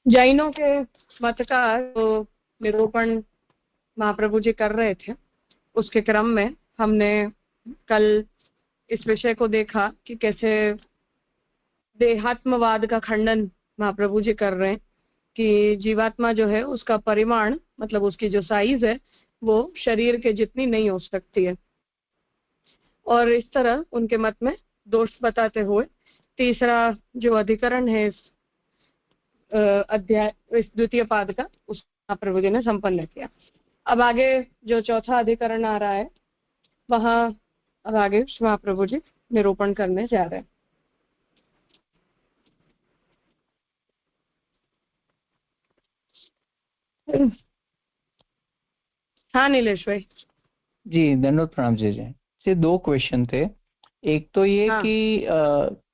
जैनों के मत का जो निरूपण महाप्रभु जी कर रहे थे, उसके क्रम में हमने कल इस विषय को देखा कि कैसे देहात्मवाद का खंडन महाप्रभु जी कर रहे हैं कि जीवात्मा जो है उसका परिमाण, मतलब उसकी जो साइज है वो शरीर के जितनी नहीं हो सकती है। और इस तरह उनके मत में दोष बताते हुए तीसरा जो अधिकरण है इस अध्याय, इस द्वितीय पाद का, उस महाप्रभु जी ने संपन्न किया। अब आगे जो चौथा अधिकरण आ रहा है वहां अब आगे महाप्रभु जी निरूपण करने जा रहे हैं। हाँ नीलेश भाई। जी दंडोत प्रणाम जी। से दो क्वेश्चन थे। एक तो ये हाँ कि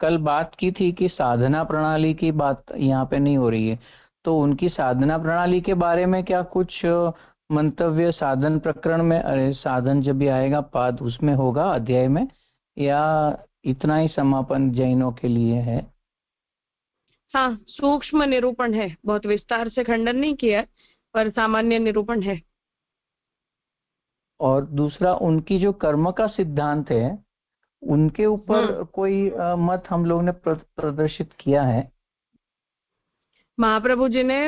कल बात की थी कि साधना प्रणाली की बात यहाँ पे नहीं हो रही है, तो उनकी साधना प्रणाली के बारे में क्या कुछ मंतव्य साधन प्रकरण में, अरे साधन जब भी आएगा पाद उसमें होगा अध्याय में, या इतना ही समापन जैनों के लिए है? हाँ, सूक्ष्म निरूपण है, बहुत विस्तार से खंडन नहीं किया पर सामान्य निरूपण है। और दूसरा, उनकी जो कर्म का सिद्धांत है उनके ऊपर कोई मत हम लोग ने प्रदर्शित किया है? महाप्रभु जी ने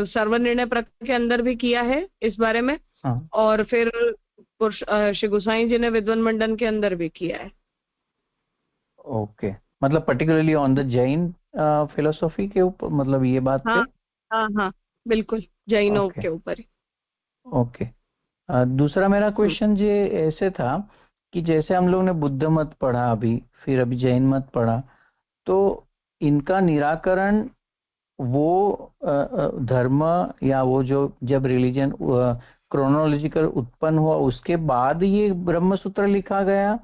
सर्वनिर्णय प्रकरण के अंदर भी किया है इस बारे में, हाँ। और फिर श्री गोसाई जी ने विद्वान मंडन के अंदर भी किया है। ओके, मतलब particularly on the Jain philosophy के ऊपर, मतलब ये बात हाँ पे? हाँ हाँ, बिल्कुल जैनों ओके। के ऊपर ही। ओके। दूसरा मेरा हम्म, क्वेश्चन ये ऐसे था कि जैसे हम लोग ने बुद्ध मत पढ़ा अभी, फिर अभी जैन मत पढ़ा, तो इनका निराकरण वो धर्म या वो जो जब रिलीजन क्रोनोलॉजिकल उत्पन्न हुआ उसके बाद ये ब्रह्म सूत्र लिखा गया?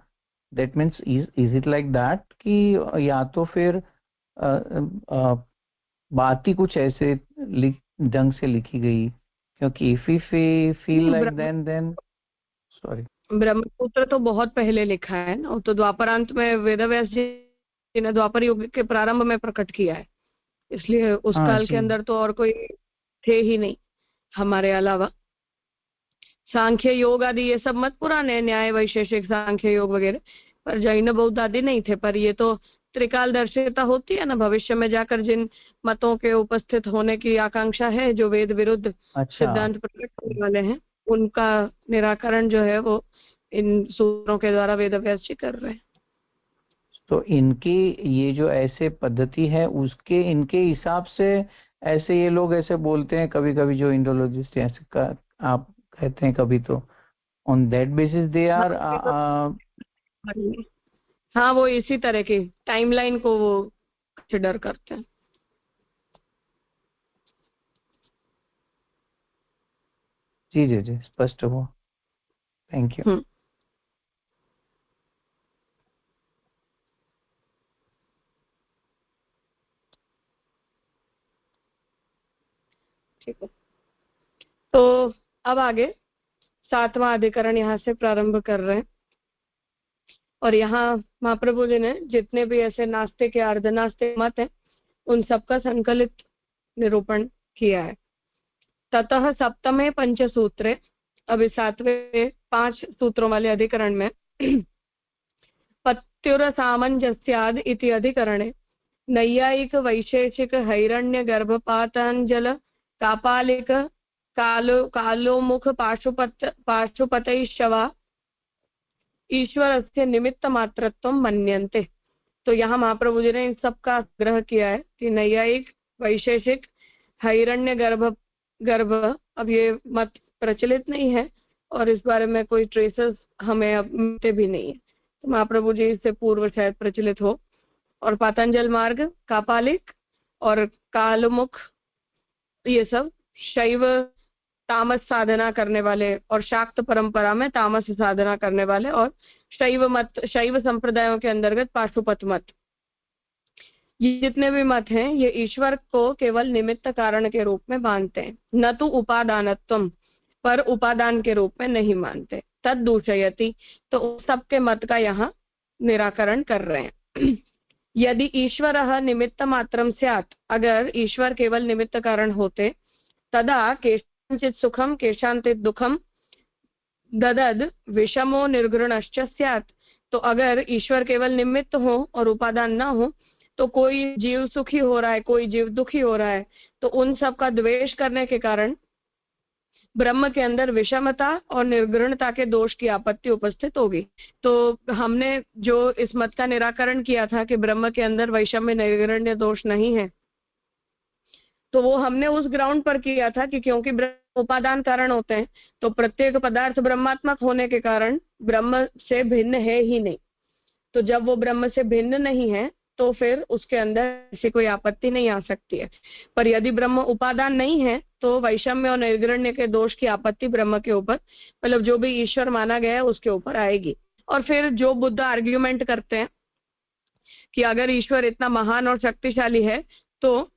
That means is it like that कि या तो फिर बात ही कुछ ऐसे ढंग से लिखी गई? क्योंकि if you feel like Brahma then sorry. Brahmasutra तो बहुत पहले लिखा है ना, वो तो द्वापरांत में वेदव्यास जी ने द्वापर युग के प्रारंभ में प्रकट किया है, इसलिए उस हाँ काल के जी। अंदर तो और कोई थे ही नहीं हमारे अलावा। सांख्य योग आदि ये सब मत पुराने हैं, न्याय वैशेषिक सांख्य योग वगैरह, पर जैन बौद्ध आदि नहीं थे। पर ये तो त्रिकालदर्शिता होती है ना, भविष्य में जाकर जिन मतों के उपस्थित होने की आकांक्षा है, जो वेद विरुद्ध अच्छा, सिद्धांत प्रकट करने वाले हैं, उनका निराकरण जो है वो इन सूत्रों के द्वारा वेदव्यास जी कर रहे हैं। तो इनकी ये जो ऐसे पद्धति है उसके इनके हिसाब से ऐसे ये लोग ऐसे बोलते हैं कभी कभी, जो इंडोलॉजिस्ट ऐसे आप कहते हैं कभी, तो ऑन दैट बेसिस दे हाँ आर। हाँ, वो इसी तरह की टाइमलाइन को वो कंसिडर करते हैं। जी जी जी, स्पष्ट हुआ। Thank you. हम्म, ठीक है। तो अब आगे सातवां अधिकरण यहाँ से प्रारंभ कर रहे हैं, और यहाँ महाप्रभु जी ने जितने भी ऐसे नास्तिक या अर्धनास्तिक मत हैं उन सबका संकलित निरूपण किया है। ततः सप्तमे पंचसूत्रे, अभी सातवें 5 सूत्रों वाले अधिकरण में पत्युर सामंजस्याद इति अधिकरणे नैयायिक वैशेषिक हैरण्य गर्भपातांजल कापालिक कालोमुख पाशुपतैश्चवा ईश्वरस्य निमित्त मात्रत्वं मन्यन्ते। तो यहाँ महाप्रभु जी ने इन सब का ग्रह किया है कि नैयायिक वैशेषिक हिरण्य गर्भ, अब ये मत प्रचलित नहीं है और इस बारे में कोई ट्रेसेस हमें अब मिलते भी नहीं है, तो महाप्रभु जी इससे पूर्व शायद प्रचलित हो। और पातंजल मार्ग, कापालिक और कालमुख, ये सब शैव तामस साधना करने वाले, और शाक्त परंपरा में तामस साधना करने वाले, और शैव संप्रदायों के अंतर्गत पाशुपत मत, ये जितने भी मत हैं ये ईश्वर को केवल निमित्त कारण के रूप में मानते हैं, न तो उपादानत्वम, पर उपादान के रूप में नहीं मानते। तद दूषयति, तो सबके मत का यहाँ निराकरण कर रहे हैं। यदि ईश्वरः निमित्त मात्रं स्यात्, अगर ईश्वर केवल निमित्त कारण होते, तदा केषाञ्चित् सुखं केषाञ्चित् दुःखं ददद विषमो निर्घृणश्च स्यात्। तो अगर ईश्वर केवल निमित्त हो और उपादान न हो, तो कोई जीव सुखी हो रहा है, कोई जीव दुखी हो रहा है, तो उन सब का द्वेष करने के कारण ब्रह्म के अंदर विषमता और निर्घृणता के दोष की आपत्ति उपस्थित होगी। तो हमने जो इस मत का निराकरण किया था कि ब्रह्म के अंदर वैषम्य निर्घृण्य दोष नहीं है, तो वो हमने उस ग्राउंड पर किया था कि क्योंकि ब्रह्म उपादान कारण होते हैं, तो प्रत्येक पदार्थ ब्रह्मात्मक होने के कारण ब्रह्म से भिन्न है ही नहीं। तो जब वो ब्रह्म से भिन्न नहीं है, तो फिर उसके अंदर ऐसी कोई आपत्ति नहीं आ सकती है। पर यदि ब्रह्म उपादान नहीं है, तो वैषम्य और निर्घृण्य के दोष की आपत्ति ब्रह्म के ऊपर, मतलब जो भी ईश्वर माना गया है उसके ऊपर आएगी। और फिर जो बुद्ध आर्ग्यूमेंट करते हैं कि अगर ईश्वर इतना महान और शक्तिशाली है, तो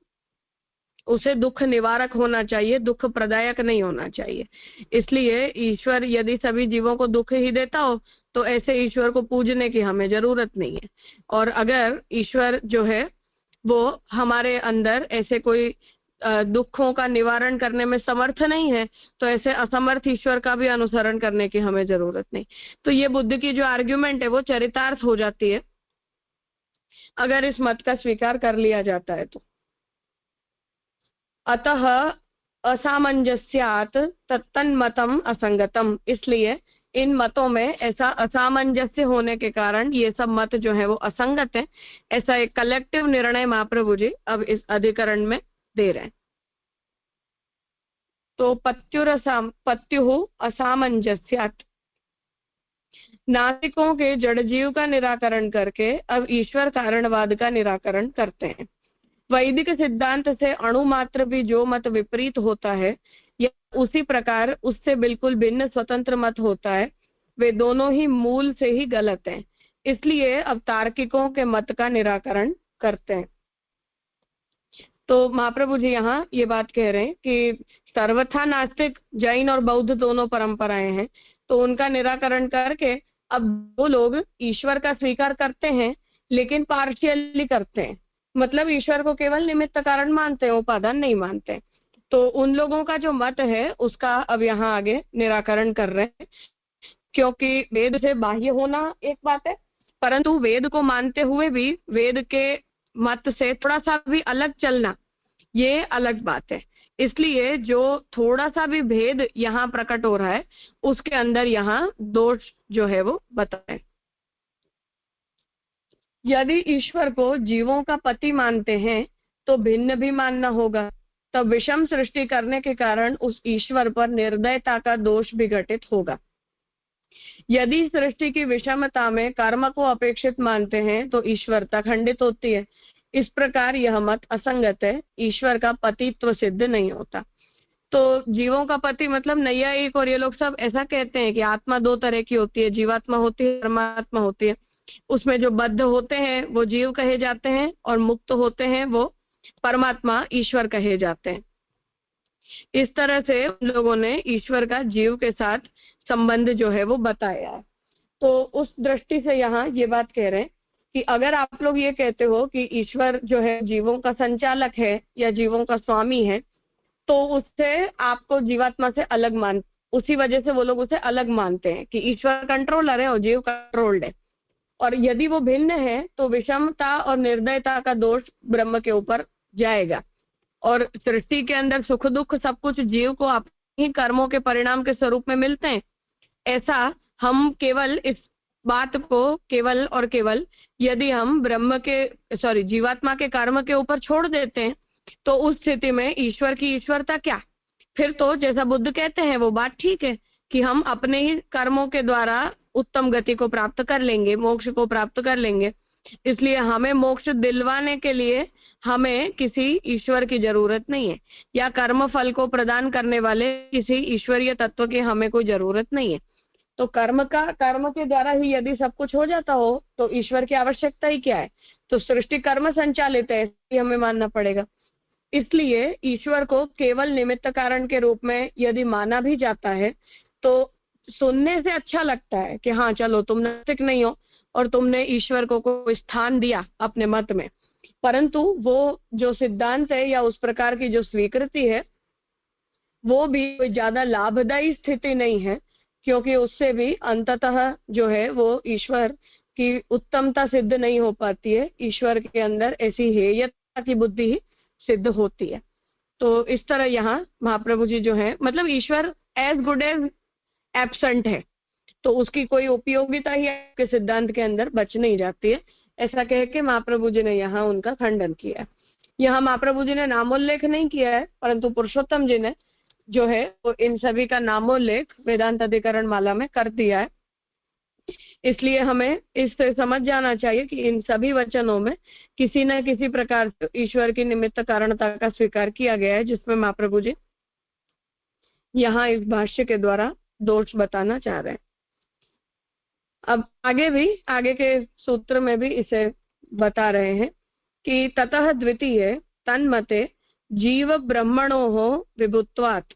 उसे दुख निवारक होना चाहिए, दुख प्रदायक नहीं होना चाहिए। इसलिए ईश्वर यदि सभी जीवों को दुख ही देता हो, तो ऐसे ईश्वर को पूजने की हमें जरूरत नहीं है। और अगर ईश्वर जो है वो हमारे अंदर ऐसे कोई दुखों का निवारण करने में समर्थ नहीं है, तो ऐसे असमर्थ ईश्वर का भी अनुसरण करने की हमें जरूरत नहीं। तो ये बुद्ध की जो आर्ग्यूमेंट है वो चरितार्थ हो जाती है अगर इस मत का स्वीकार कर लिया जाता है तो। अतः असामंजस्यात् तत्तन्मतम् असंगतम, इसलिए इन मतों में ऐसा असामंजस्य होने के कारण ये सब मत जो है वो असंगत है। ऐसा एक कलेक्टिव निर्णय महाप्रभु जी अब इस अधिकरण में दे रहे हैं। तो पत्युः असामंजस्यात्, नास्तिकों के जड़ जीव का निराकरण करके अब ईश्वर कारणवाद का निराकरण करते हैं। वैदिक सिद्धांत से अणु मात्र भी जो मत विपरीत होता है, या उसी प्रकार उससे बिल्कुल भिन्न स्वतंत्र मत होता है, वे दोनों ही मूल से ही गलत हैं। इसलिए अब तार्किकों के मत का निराकरण करते हैं। तो महाप्रभु जी यहाँ ये बात कह रहे हैं कि सर्वथा नास्तिक जैन और बौद्ध दोनों परंपराएं हैं, तो उनका निराकरण करके अब वो लोग ईश्वर का स्वीकार करते हैं, लेकिन पार्शियली करते हैं। मतलब ईश्वर को केवल निमित्त कारण मानते हैं, उपादान नहीं मानते। तो उन लोगों का जो मत है उसका अब यहाँ आगे निराकरण कर रहे हैं, क्योंकि वेद से बाह्य होना एक बात है, परंतु वेद को मानते हुए भी वेद के मत से थोड़ा सा भी अलग चलना, ये अलग बात है। इसलिए जो थोड़ा सा भी भेद यहाँ प्रकट हो रहा है, उसके अंदर यहाँ दोष जो है वो बताए। यदि ईश्वर को जीवों का पति मानते हैं, तो भिन्न भी मानना होगा। तब विषम सृष्टि करने के कारण उस ईश्वर पर निर्दयता का दोष भी घटित होगा। यदि सृष्टि की विषमता में कर्म को अपेक्षित मानते हैं, तो ईश्वरता खंडित होती है। इस प्रकार यह मत असंगत है, ईश्वर का पतित्व सिद्ध नहीं होता। तो जीवों का पति मतलब नैयायिक और ये लोग सब ऐसा कहते हैं कि आत्मा दो तरह की होती है, जीवात्मा होती है, परमात्मा होती है। उसमें जो बद्ध होते हैं वो जीव कहे जाते हैं, और मुक्त होते हैं वो परमात्मा ईश्वर कहे जाते हैं। इस तरह से उन लोगों ने ईश्वर का जीव के साथ संबंध जो है वो बताया है। तो उस दृष्टि से यहाँ ये बात कह रहे हैं कि अगर आप लोग ये कहते हो कि ईश्वर जो है जीवों का संचालक है या जीवों का स्वामी है, तो उससे आपको जीवात्मा से अलग उसी वजह से वो लोग उसे अलग मानते हैं कि ईश्वर कंट्रोलर है और जीव कंट्रोल्ड है। और यदि वो भिन्न है, तो विषमता और निर्दयता का दोष ब्रह्म के ऊपर जाएगा। और सृष्टि के अंदर सुख दुख सब कुछ जीव को अपने ही कर्मों के परिणाम के स्वरूप में मिलते हैं। ऐसा हम केवल इस बात को केवल और केवल यदि हम जीवात्मा के कर्म के ऊपर छोड़ देते हैं, तो उस स्थिति में ईश्वर की ईश्वरता क्या? फिर तो जैसा बुद्ध कहते हैं वो बात ठीक है कि हम अपने ही कर्मों के द्वारा उत्तम गति को प्राप्त कर लेंगे, मोक्ष को प्राप्त कर लेंगे। इसलिए हमें मोक्ष दिलवाने के लिए हमें किसी ईश्वर की जरूरत नहीं है, या कर्म फल को प्रदान करने वाले किसी ईश्वरीय तत्व की हमें कोई जरूरत नहीं है। तो कर्म के द्वारा ही यदि सब कुछ हो जाता हो, तो ईश्वर की आवश्यकता ही क्या है? तो सृष्टि कर्म संचालित है, इसलिए हमें मानना पड़ेगा। इसलिए ईश्वर को केवल निमित्त कारण के रूप में यदि माना भी जाता है, तो सुनने से अच्छा लगता है कि हाँ चलो तुम नास्तिक नहीं हो, और तुमने ईश्वर को कोई स्थान दिया अपने मत में, परंतु वो जो सिद्धांत है या उस प्रकार की जो स्वीकृति है वो भी कोई ज्यादा लाभदायी स्थिति नहीं है, क्योंकि उससे भी अंततः जो है वो ईश्वर की उत्तमता सिद्ध नहीं हो पाती है, ईश्वर के अंदर ऐसी हेयता की बुद्धि ही सिद्ध होती है। तो इस तरह यहाँ महाप्रभु जी जो है, मतलब ईश्वर एज गुड एज एब्सेंट है, तो उसकी कोई उपयोगिता ही आपके सिद्धांत के अंदर बच नहीं जाती है, ऐसा कह के महाप्रभु जी ने यहाँ उनका खंडन किया है। यहाँ महाप्रभु जी ने नामोल्लेख नहीं किया है, परंतु पुरुषोत्तम जी ने जो है वो इन सभी का नामोल्लेख वेदांत अधिकरण माला में कर दिया है। इसलिए हमें इससे समझ जाना चाहिए कि इन सभी वचनों में किसी न किसी प्रकार से ईश्वर की निमित्त कारणता का स्वीकार किया गया है, जिसमें महाप्रभु जी यहाँ इस भाष्य के द्वारा दोष बताना चाह रहे हैं। अब आगे के सूत्र में भी इसे बता रहे हैं कि ततः द्वितीय तन्मते जीव ब्रह्मणो विभुत्वात्।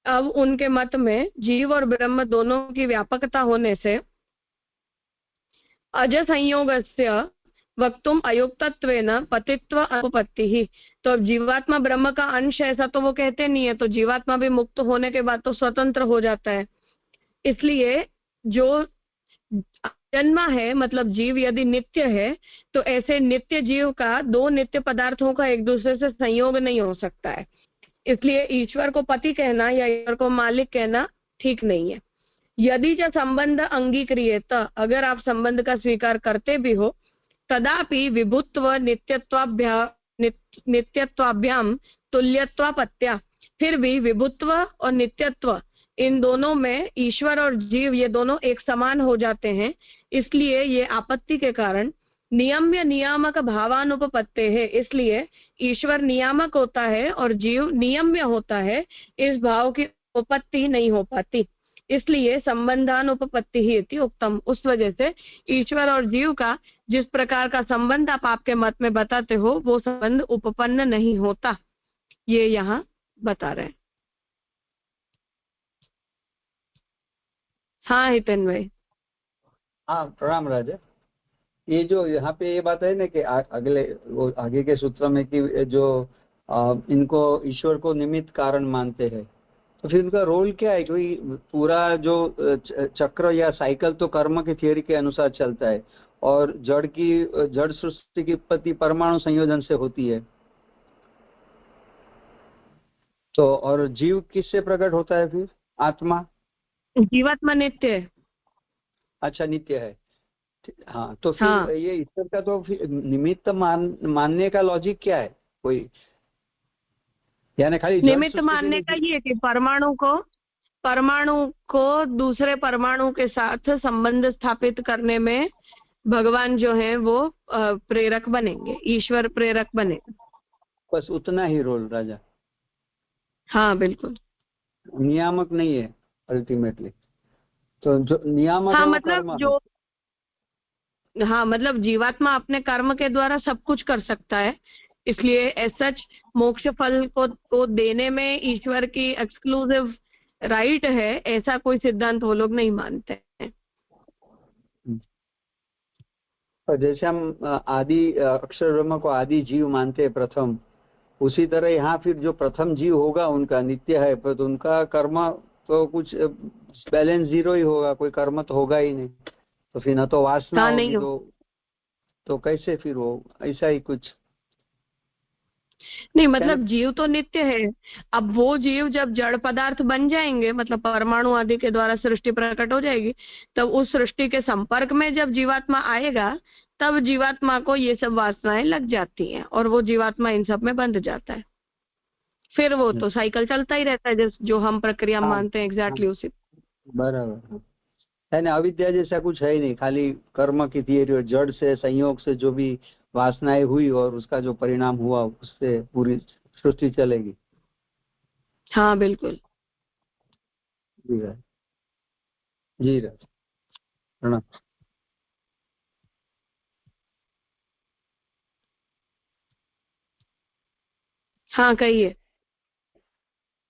अब उनके मत में जीव और ब्रह्म दोनों की व्यापकता होने से अज संयोगस्य वक्तुम अयुक्तत्वेन पतित्व अनुपत्ति ही। तो अब जीवात्मा ब्रह्म का अंश ऐसा तो वो कहते नहीं है, तो जीवात्मा भी मुक्त होने के बाद तो स्वतंत्र हो जाता है। इसलिए जो जन्मा है, मतलब जीव यदि नित्य है, तो ऐसे नित्य जीव का दो नित्य पदार्थों का एक दूसरे से संयोग नहीं हो सकता है। इसलिए ईश्वर को पति कहना या ईश्वर को मालिक कहना ठीक नहीं है। यदि च संबंध अंगीक्रियेत, अगर आप संबंध का स्वीकार करते भी हो, तदापि विभुत्व नित्यत्वाभ्याम तुल्यत्वापत्या, फिर भी विभुत्व और नित्यत्व इन दोनों में ईश्वर और जीव ये दोनों एक समान हो जाते हैं। इसलिए ये आपत्ति के कारण नियम्य नियामक भावानुपपत्ते है। इसलिए ईश्वर नियामक होता है और जीव नियम्य होता है, इस भाव की उपपत्ति नहीं हो पाती, इसलिए संबंधानुपपत्ति ही इति उत्तम। उस वजह से ईश्वर और जीव का जिस प्रकार का संबंध आप आपके मत में बताते हो वो संबंध उपपन्न नहीं होता, ये यहाँ बता रहे हैं। हाँ हितेन भाई। हाँ प्रणाम राजा। ये जो यहाँ पे ये बात है ना कि वो आगे के सूत्र में कि जो इनको ईश्वर को निमित्त कारण मानते हैं, तो फिर उनका रोल क्या है? कोई पूरा जो चक्र या साइकिल तो कर्म की थियोरी के अनुसार चलता है, और जड़ सृष्टि की उत्पत्ति परमाणु संयोजन से होती है, तो और जीव किससे प्रकट होता है फिर? आत्मा, जीवात्मा नित्य है। अच्छा नित्य है। हाँ, तो फिर हाँ। ये ईश्वर का तो फिर निमित्त मानने का लॉजिक क्या है? कोई यानी खाली निमित्त मानने का ये कि परमाणु को दूसरे परमाणु के साथ संबंध स्थापित करने में भगवान जो है वो प्रेरक बनेंगे, ईश्वर प्रेरक बनेगा, बस उतना ही रोल राजा। हाँ बिल्कुल, नियामक नहीं है अल्टीमेटली। तो जो नियामक हाँ है वो मतलब कर्म जो हाँ मतलब जीवात्मा अपने कर्म के द्वारा सब कुछ कर सकता है, इसलिए एज सच मोक्ष फल को देने में ईश्वर की एक्सक्लूसिव राइट है, ऐसा कोई सिद्धांत वो लोग नहीं मानते हैं। और जैसे हम आदि अक्षर ब्रह्म को आदि जीव मानते हैं प्रथम, उसी तरह यहाँ फिर जो प्रथम जीव होगा उनका नित्य है, पर तो उनका कर्म तो कुछ बैलेंस जीरो ही होगा, कोई कर्म तो होगा ही नहीं, तो फिर न तो वासना होगी, तो कैसे फिर वो ऐसा ही कुछ नहीं, मतलब जीव तो नित्य है। अब वो जीव जब जड़ पदार्थ बन जाएंगे, मतलब परमाणु आदि के द्वारा सृष्टि प्रकट हो जाएगी, तब उस सृष्टि के संपर्क में जब जीवात्मा आएगा, तब जीवात्मा को ये सब वासनाएं लग जाती हैं और वो जीवात्मा इन सब में बंध जाता है। फिर वो तो साइकिल चलता ही रहता है, जो हम प्रक्रिया मानते हैं एग्जैक्टली उसी। बराबर है ना। अविद्या जैसा कुछ है ही नहीं, खाली कर्म की थियरी और जड़ से संयोग से जो भी वासनाएं हुई और उसका जो परिणाम हुआ उससे पूरी सृष्टि चलेगी। हाँ बिल्कुल जी प्रणाम। हाँ कहिए।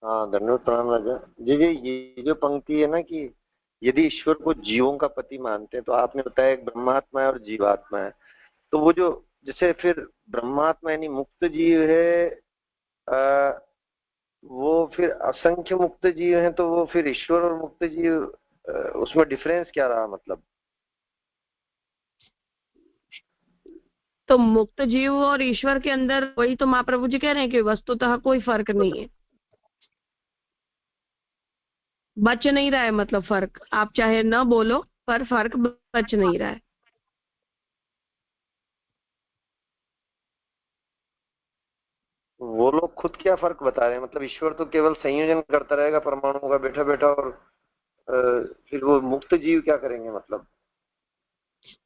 हाँ धन्यवाद प्रणाम राजा जी। ये जो पंक्ति है ना कि यदि ईश्वर को जीवों का पति मानते हैं तो आपने बताया एक ब्रह्मात्मा है और जीवात्मा है, तो वो जो जैसे फिर ब्रह्मात्मा यानी मुक्त जीव है, वो फिर असंख्य मुक्त जीव हैं, तो वो फिर ईश्वर और मुक्त जीव उसमें डिफरेंस क्या रहा मतलब? तो मुक्त जीव और ईश्वर के अंदर वही तो महाप्रभु जी कह रहे हैं कि वस्तुतः कोई फर्क नहीं है, बच नहीं रहा है। मतलब फर्क आप चाहे न बोलो पर फर्क बच नहीं रहा है। वो लोग खुद क्या फर्क बता रहे हैं? मतलब ईश्वर तो केवल संयोजन करता रहेगा परमाणुओं का बैठा बैठा, और फिर वो मुक्त जीव क्या करेंगे मतलब?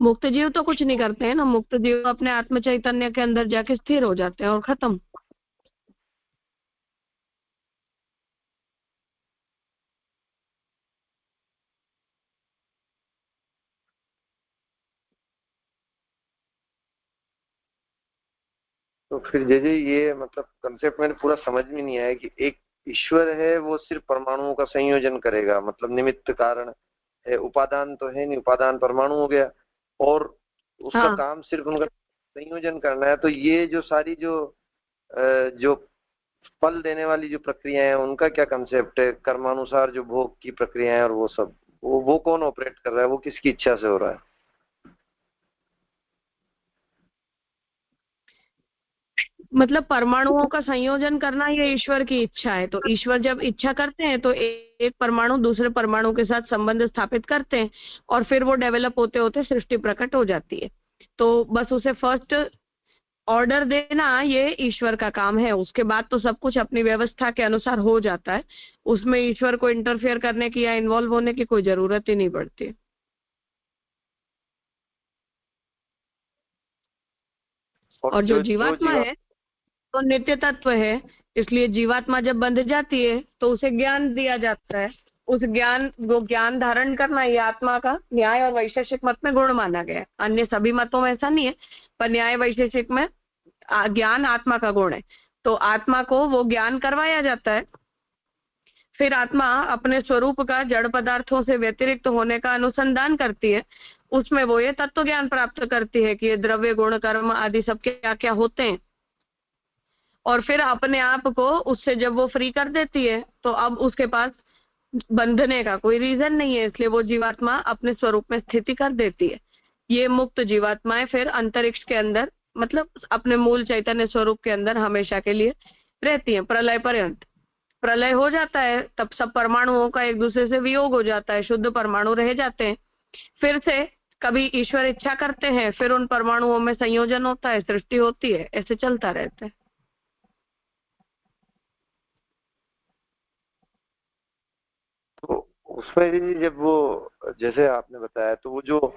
मुक्त जीव तो कुछ नहीं करते हैं ना, मुक्त जीव अपने आत्म चैतन्य के अंदर जाके स्थिर हो जाते हैं और खत्म। तो फिर जैसे ये मतलब कंसेप्ट मैंने पूरा समझ में नहीं आया कि एक ईश्वर है वो सिर्फ परमाणुओं का संयोजन करेगा, मतलब निमित्त कारण है, उपादान तो है नहीं, उपादान परमाणु हो गया, और उसका हाँ, काम सिर्फ उनका संयोजन करना है। तो ये जो सारी जो फल देने वाली जो प्रक्रियाएं हैं उनका क्या कंसेप्ट है? कर्मानुसार जो भोग की प्रक्रियाएं और वो सब, वो कौन ऑपरेट कर रहा है? वो किसकी इच्छा से हो रहा है? मतलब परमाणुओं का संयोजन करना ये ईश्वर की इच्छा है। तो ईश्वर जब इच्छा करते हैं तो एक परमाणु दूसरे परमाणु के साथ संबंध स्थापित करते हैं और फिर वो डेवलप होते होते सृष्टि प्रकट हो जाती है। तो बस उसे फर्स्ट ऑर्डर देना ये ईश्वर का काम है। उसके बाद तो सब कुछ अपनी व्यवस्था के अनुसार हो जाता है, उसमें ईश्वर को इंटरफेयर करने की या इन्वॉल्व होने की कोई जरूरत ही नहीं पड़ती। और जो जीवात्मा है तो नित्य तत्व है, इसलिए जीवात्मा जब बंध जाती है तो उसे ज्ञान दिया जाता है। उस ज्ञान वो ज्ञान धारण करना ये आत्मा का न्याय और वैशेषिक मत में गुण माना गया है। अन्य सभी मतों में ऐसा नहीं है, पर न्याय वैशेषिक में ज्ञान आत्मा का गुण है। तो आत्मा को वो ज्ञान करवाया जाता है। फिर आत्मा अपने स्वरूप का जड़ पदार्थों से व्यतिरिक्त होने का अनुसंधान करती है। उसमें वो ये तत्व ज्ञान प्राप्त करती है कि ये द्रव्य गुण कर्म आदि सब क्या क्या होते हैं। और फिर अपने आप को उससे जब वो फ्री कर देती है तो अब उसके पास बंधने का कोई रीजन नहीं है, इसलिए वो जीवात्मा अपने स्वरूप में स्थिति कर देती है। ये मुक्त जीवात्माएं फिर अंतरिक्ष के अंदर मतलब अपने मूल चैतन्य स्वरूप के अंदर हमेशा के लिए रहती हैं प्रलय पर्यंत। प्रलय हो जाता है तब सब परमाणुओं का एक दूसरे से वियोग हो जाता है, शुद्ध परमाणु रह जाते हैं। फिर से कभी ईश्वर इच्छा करते हैं, फिर उन परमाणुओं में संयोजन होता है, सृष्टि होती है, ऐसे चलता रहता है। तो उसमें भी जब वो जैसे आपने बताया, तो वो जो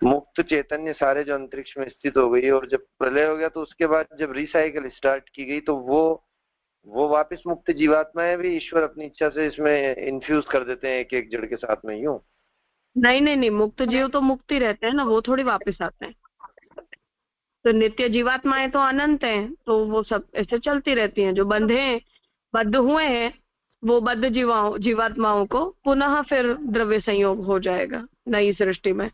मुक्त चैतन्य सारे जो अंतरिक्ष में स्थित हो गई और जब प्रलय हो गया तो उसके बाद जब रिसाइकल स्टार्ट की गई तो वो वापस मुक्त जीवात्माएं भी ईश्वर अपनी इच्छा से इसमें इन्फ्यूज कर देते हैं एक एक जड़ के साथ में, यूं? नहीं नहीं नहीं, मुक्त जीव तो मुक्त ही रहते हैं ना, वो थोड़ी वापस आते हैं। तो नित्य जीवात्माएं तो अनंत हैं, तो वो सब ऐसे चलती रहती हैं। जो बंधे हैं, बद्ध हुए हैं, वो बद्ध जीवात्माओं को पुनः फिर द्रव्य संयोग हो जाएगा नई सृष्टि में।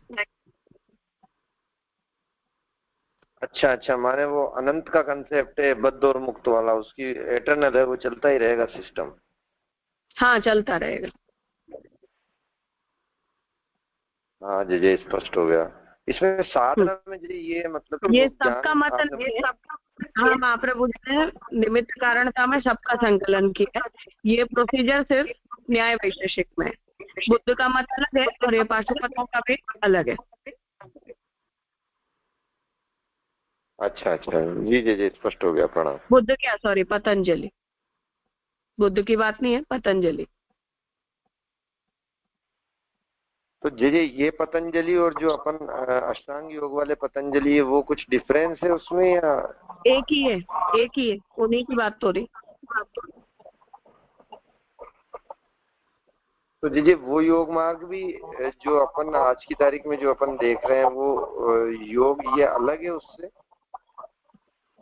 अच्छा अच्छा, माने वो अनंत का कंसेप्ट है बद्ध और मुक्त वाला, उसकी एटर्नल है, वो चलता ही रहेगा सिस्टम। हाँ, चलता रहेगा। हाँ जी जी, स्पष्ट हो गया। इसमें साधना में जी ये मतलब ये जो सबका ज्ञान मत आपने नहीं है। हाँ, महाप्रभु जी ने निमित्त कारणता में सबका संकलन किया है। ये प्रोसीजर सिर्फ न्याय वैशेषिक में है। बुद्ध का मत अलग है और ये पाशुपतों का भी अलग है। अच्छा अच्छा, जी जी जी, स्पष्ट हो गया, प्रणाम। बुद्ध क्या, सॉरी, पतंजलि। बुद्ध की बात नहीं है, पतंजलि। तो जी जी, ये पतंजलि और जो अपन अष्टांग योग वाले पतंजलि है, वो कुछ डिफरेंस है उसमें या? एक ही है, एक ही है, उन्हीं की बात हो रही। तो जी जी, वो योग मार्ग भी जो अपन आज की तारीख में जो अपन देख रहे हैं वो योग ये अलग है उससे?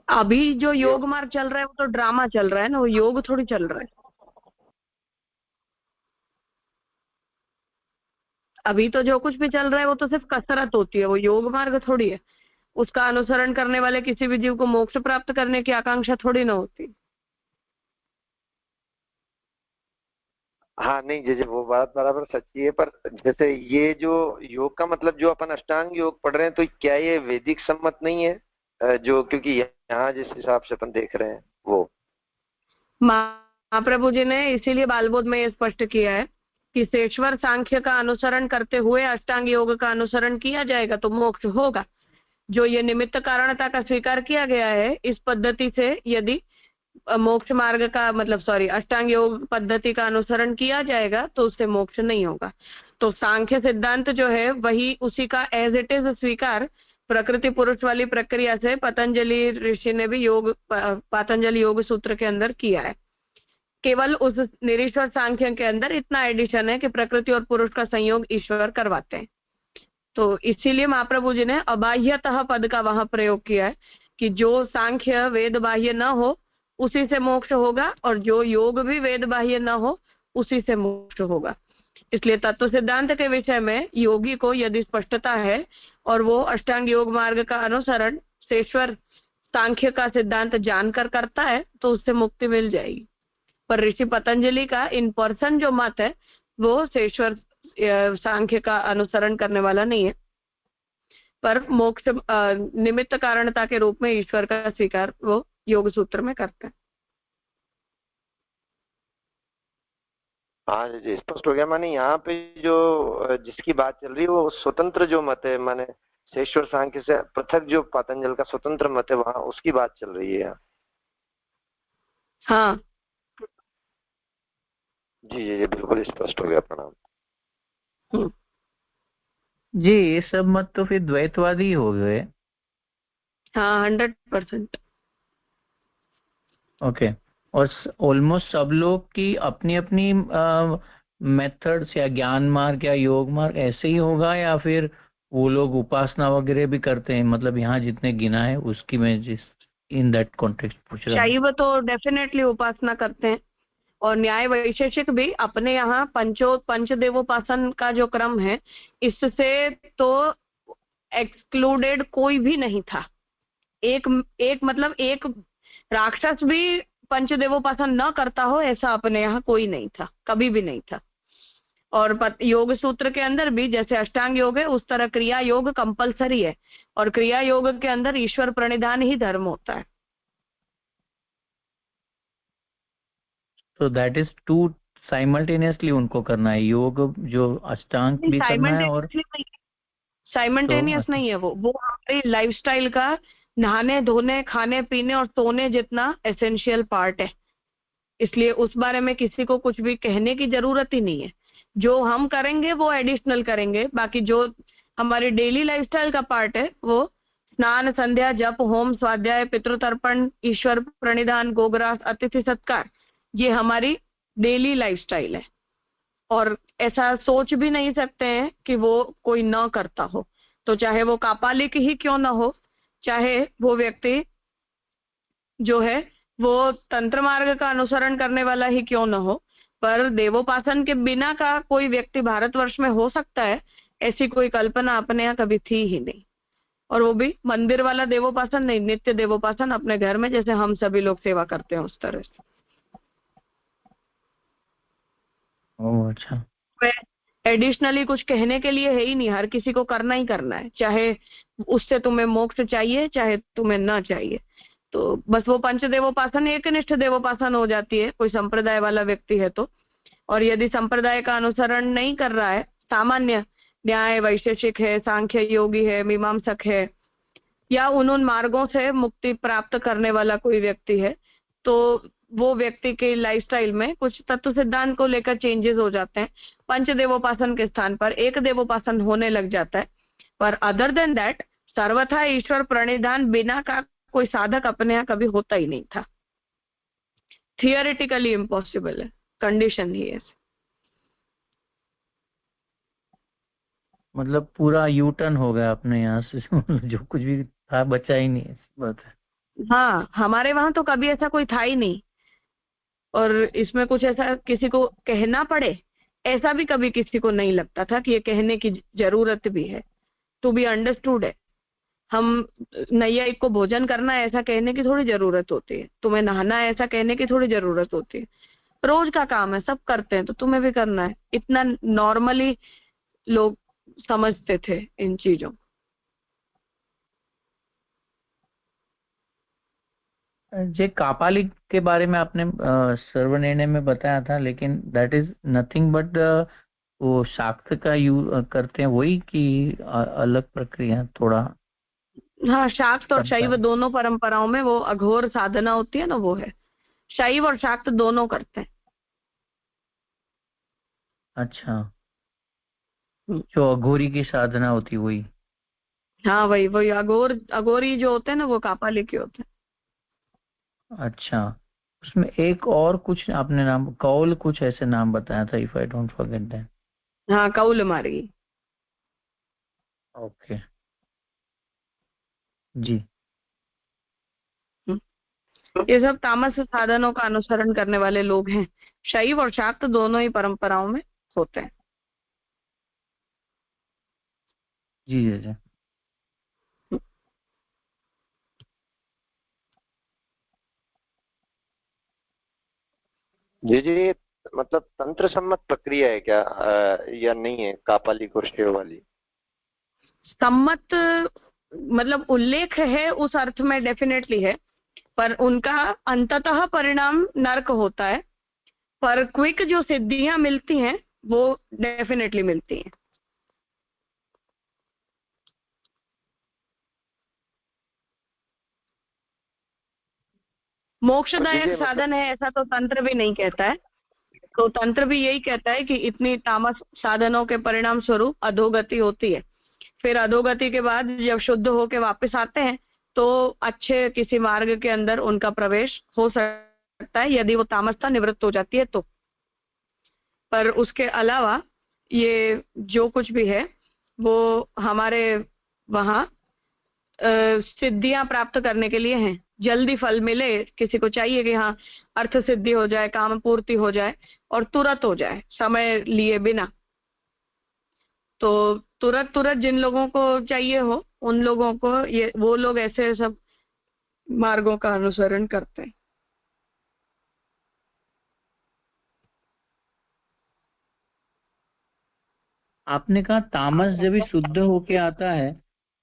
अभी जो योग मार्ग चल रहा है वो तो ड्रामा चल रहा है ना, वो योग थोड़ी चल रहा है। अभी तो जो कुछ भी चल रहा है वो तो सिर्फ कसरत होती है, वो योग मार्ग थोड़ी है। उसका अनुसरण करने वाले किसी भी जीव को मोक्ष प्राप्त करने की आकांक्षा थोड़ी ना होती। हाँ नहीं, जैसे वो बात बराबर सच्ची है, पर जैसे ये जो योग का मतलब जो अपन अष्टांग योग पढ़ रहे हैं, तो क्या ये वैदिक सम्मत नहीं है? जो क्योंकि यहाँ जिस हिसाब से अपन देख रहे हैं वो महाप्रभु जी ने इसीलिए बालबोध में ये स्पष्ट किया है कि सेश्वर सांख्य का अनुसरण करते हुए अष्टांग योग का अनुसरण किया जाएगा तो मोक्ष होगा। जो ये निमित्त कारणता का स्वीकार किया गया है, इस पद्धति से यदि मोक्ष मार्ग का मतलब अष्टांग योग पद्धति का अनुसरण किया जाएगा तो उससे मोक्ष नहीं होगा। तो सांख्य सिद्धांत जो है वही उसी का एज इट इज स्वीकार प्रकृति पुरुष वाली प्रक्रिया से पतंजलि ऋषि ने भी पतंजलि योग सूत्र के अंदर किया है। केवल उस निरीश्वर सांख्य के अंदर इतना एडिशन है कि प्रकृति और पुरुष का संयोग ईश्वर करवाते हैं। तो इसीलिए महाप्रभु जी ने अबाह्यतः पद का वहां प्रयोग किया है कि जो सांख्य वेद बाह्य न हो उसी से मोक्ष होगा, और जो योग भी वेद बाह्य न हो उसी से मोक्ष होगा। इसलिए तत्व सिद्धांत के विषय में योगी को यदि स्पष्टता है और वो अष्टांग योग मार्ग का अनुसरण सेश्वर सांख्य का सिद्धांत जानकर करता है तो उससे मुक्ति मिल जाएगी। पर ऋषि पतंजलि का इन पर्सन जो मत है वो सेश्वर सांख्य का अनुसरण करने वाला नहीं है, पर मोक्ष निमित्त कारणता के रूप में ईश्वर का स्वीकार वो योग सूत्र में करते हैं। हाँ जी, स्पष्ट हो गया। माने यहाँ पे जो जिसकी बात चल रही है वो स्वतंत्र जो मत है, माने सेश्वर सांख्य से पृथक जो पतंजल का स्वतंत्र मत है, वहाँ उसकी बात चल रही है। हाँ जी जी जी, बिल्कुल स्पष्ट हो गया। प्रणाम। जी, ये सब मत तो फिर द्वैतवादी हो गए। हाँ 100%। ओके, और ऑलमोस्ट सब लोग की अपनी अपनी मेथड्स या ज्ञान मार्ग या योग मार्ग ऐसे ही होगा, या फिर वो लोग उपासना वगैरह भी करते हैं? मतलब यहाँ जितने गिना है उसकी मैं जिस इन दैट कॉन्टेक्स्ट पूछ रहा हूँ। शैव तो डेफिनेटली उपासना करते हैं, और न्याय वैशेषिक भी अपने यहाँ पंचदेवोपासन का जो क्रम है इससे तो एक्सक्लूडेड कोई भी नहीं था। एक राक्षस भी पंचदेवोपासन न करता हो ऐसा अपने यहाँ कोई नहीं था, कभी भी नहीं था। और योग सूत्र के अंदर भी जैसे अष्टांग योग है उस तरह क्रिया योग कंपलसरी है, और क्रिया योग के अंदर ईश्वर प्रणिधान ही धर्म होता है। तो दैट इज टू साइमल्टेनियसली उनको करना है, योग जो अष्टांग भी करना है और साइमल्टेनियस नहीं है वो हमारी लाइफस्टाइल का नहाने धोने खाने पीने और सोने जितना एसेंशियल पार्ट है। इसलिए उस बारे में किसी को कुछ भी कहने की जरूरत ही नहीं है। जो हम करेंगे वो एडिशनल करेंगे, बाकी जो हमारी डेली लाइफस्टाइल का पार्ट है वो स्नान संध्या जप होम स्वाध्याय पितृतर्पण ईश्वर प्रणिधान गोग्रास अतिथि सत्कार, ये हमारी डेली लाइफस्टाइल है। और ऐसा सोच भी नहीं सकते हैं कि वो कोई न करता हो, तो चाहे वो कापालिक ही क्यों न हो, चाहे वो व्यक्ति जो है वो तंत्र मार्ग का अनुसरण करने वाला ही क्यों न हो, पर देवोपासन के बिना का कोई व्यक्ति भारतवर्ष में हो सकता है ऐसी कोई कल्पना अपने यहाँ कभी थी ही नहीं। और वो भी मंदिर वाला देवोपासन नहीं, नित्य देवोपासन अपने घर में जैसे हम सभी लोग सेवा करते हैं उस तरह से। अच्छा, एडिशनली कुछ कहने के लिए है ही नहीं, हर किसी को करना ही करना है, चाहे उससे तुम्हें मोक्ष चाहिए चाहे तुम्हें ना चाहिए। तो बस वो पंचदेवोपासन एकनिष्ठ देवोपासन हो जाती है कोई संप्रदाय वाला व्यक्ति है तो। और यदि संप्रदाय का अनुसरण नहीं कर रहा है, सामान्य न्याय वैशेषिक है, सांख्य योगी है, मीमांसक है, या उन मार्गों से मुक्ति प्राप्त करने वाला कोई व्यक्ति है, तो वो व्यक्ति के लाइफस्टाइल में कुछ तत्व सिद्धांत को लेकर चेंजेस हो जाते हैं। पंचदेवोपासन के स्थान पर एक देवोपासन होने लग जाता है, पर अदर देन दैट सर्वथा ईश्वर प्रणिधान बिना का कोई साधक अपने यहाँ कभी होता ही नहीं था। थियोरिटिकली इम्पॉसिबल है, कंडीशन ही है। मतलब पूरा यू टर्न हो गया अपने यहाँ से जो कुछ भी था बचा ही नहीं, बात है। हाँ, हमारे वहां तो कभी ऐसा कोई था ही नहीं, और इसमें कुछ ऐसा किसी को कहना पड़े ऐसा भी कभी किसी को नहीं लगता था कि ये कहने की जरूरत भी है, टू बी अंडरस्टूड है। हम नैयायिक को भोजन करना है ऐसा कहने की थोड़ी जरूरत होती है, तुम्हें नहाना है ऐसा कहने की थोड़ी जरूरत होती है, रोज का काम है, सब करते हैं तो तुम्हें भी करना है। इतना नॉर्मली लोग समझते थे इन चीजों। जे कापालिक के बारे में आपने सर्वनिर्णय में बताया था, लेकिन दैट इज नथिंग बट वो शाक्त का यूज करते हैं वही कि अलग प्रक्रिया थोड़ा हाँ, शाक्त और करता शैव है। दोनों परंपराओं में वो अघोर साधना होती है ना, वो है। शैव और शाक्त दोनों करते हैं। अच्छा, हम्म। जो अघोरी की साधना होती वही। हाँ, वही वही अघोरी जो होते हैं ना वो कापालिक ही होते अच्छा, उसमें एक और कुछ आपने नाम कौल कुछ ऐसे नाम बताया था, if I don't forget that. हैं। हाँ, कौल मार्गी। ओके जी। ये सब तामस साधनों का अनुसरण करने वाले लोग हैं। शैव और शाक्त दोनों ही परंपराओं में होते हैं। जी जी जी। जी जी, ये मतलब तंत्र सम्मत प्रक्रिया है क्या, या नहीं है कापालिक और शिव वाली? सम्मत मतलब उल्लेख है उस अर्थ में डेफिनेटली है, पर उनका अंततः परिणाम नर्क होता है। पर क्विक जो सिद्धियां मिलती हैं वो डेफिनेटली मिलती हैं। मोक्षदायक जी मतलब साधन है ऐसा तो तंत्र भी नहीं कहता है। तो तंत्र भी यही कहता है कि इतनी तामस साधनों के परिणाम स्वरूप अधोगति होती है। फिर अधोगति के बाद जब शुद्ध होके वापस आते हैं तो अच्छे किसी मार्ग के अंदर उनका प्रवेश हो सकता है, यदि वो तामसता निवृत्त हो जाती है तो। पर उसके अलावा ये जो कुछ भी है वो हमारे वहाँ सिद्धियां प्राप्त करने के लिए हैं। जल्दी फल मिले, किसी को चाहिए कि हाँ अर्थ सिद्धि हो जाए, काम पूर्ति हो जाए और तुरंत हो जाए समय लिए बिना। तो तुरंत तुरंत जिन लोगों को चाहिए हो उन लोगों को ये वो लोग ऐसे सब मार्गों का अनुसरण करते हैं। आपने कहा तामस जब भी शुद्ध होके आता है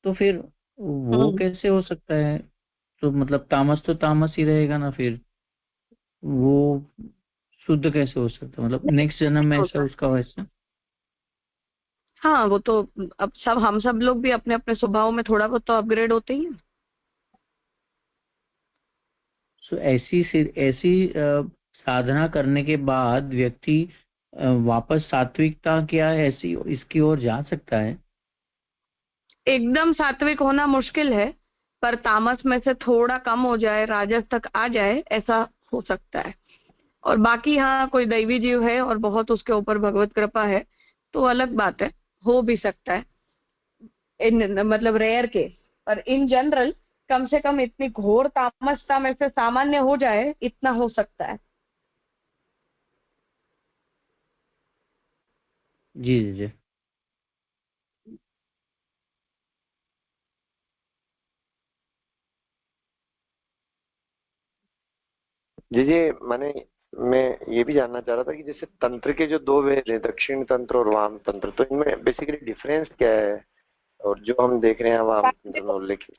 तो फिर वो हम्म। कैसे हो सकता है? तो मतलब तामस तो तामस ही रहेगा ना, फिर वो शुद्ध कैसे हो सकता है? मतलब नेक्स्ट जन्म में ऐसा होता है। उसका वैसा। हाँ, वो तो अब सब हम सब लोग भी अपने अपने स्वभाव में थोड़ा बहुत तो अपग्रेड होते ही हैं। सो ऐसी साधना करने के बाद व्यक्ति वापस सात्विकता क्या है ऐसी इसकी ओर जा सकता है? एकदम सात्विक होना मुश्किल है, पर तामस में से थोड़ा कम हो जाए, राजस तक आ जाए, ऐसा हो सकता है। और बाकी हाँ कोई दैवी जीव है और बहुत उसके ऊपर भगवत कृपा है तो अलग बात है, हो भी सकता है इन मतलब रेयर केस। पर इन जनरल कम से कम इतनी घोर तामसता में से सामान्य हो जाए, इतना हो सकता है। जी जी जी। जी जी, मैं ये भी जानना चाह रहा था कि जैसे तंत्र के जो दो वेद हैं, दक्षिण तंत्र और वाम तंत्र, तो इनमें बेसिकली डिफरेंस क्या है? और जो हम देख रहे हैं वाम तंत्र में उल्लेखित।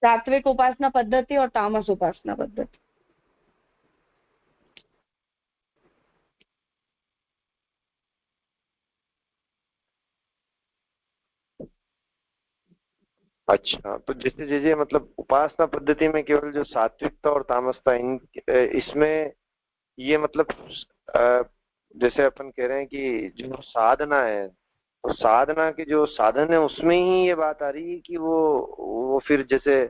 सात्विक उपासना पद्धति और तामस उपासना पद्धति। अच्छा, तो जैसे जैसे मतलब उपासना पद्धति में केवल जो सात्विकता और तामसता इन इसमें ये मतलब अ, जैसे अपन कह रहे हैं कि जो साधना है, तो साधना के जो साधन है उसमें ही ये बात आ रही है कि वो फिर जैसे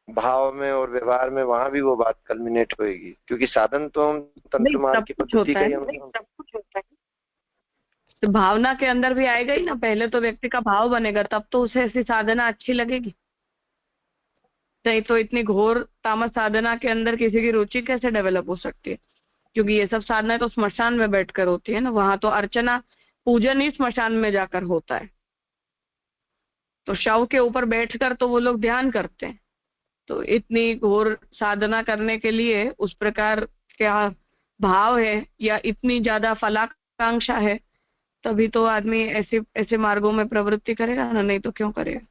भाव में और व्यवहार में वहां भी वो बात कल्मिनेट होएगी, क्योंकि साधन तो हम तंत्र नहीं, मार्ग सब की कुछ पद्धति होता का है ही ना, अनुसरण। सब कुछ होता है। तो भावना के अंदर भी आएगा ही ना, पहले तो व्यक्ति का भाव बनेगा तब तो उसे ऐसी साधना अच्छी लगेगी। नहीं तो इतनी घोर तामस साधना के अंदर किसी की रुचि कैसे डेवलप हो सकती है? क्योंकि ये सब साधना तो स्मशान में बैठकर होती है ना, वहां तो अर्चना पूजन ही स्मशान में जाकर होता है। तो शव के ऊपर बैठकर तो वो लोग ध्यान करते हैं। तो इतनी घोर साधना करने के लिए उस प्रकार क्या भाव है या इतनी ज्यादा फलाकांक्षा है, तभी तो आदमी ऐसे ऐसे मार्गों में प्रवृत्ति करेगा ना, नहीं तो क्यों करेगा।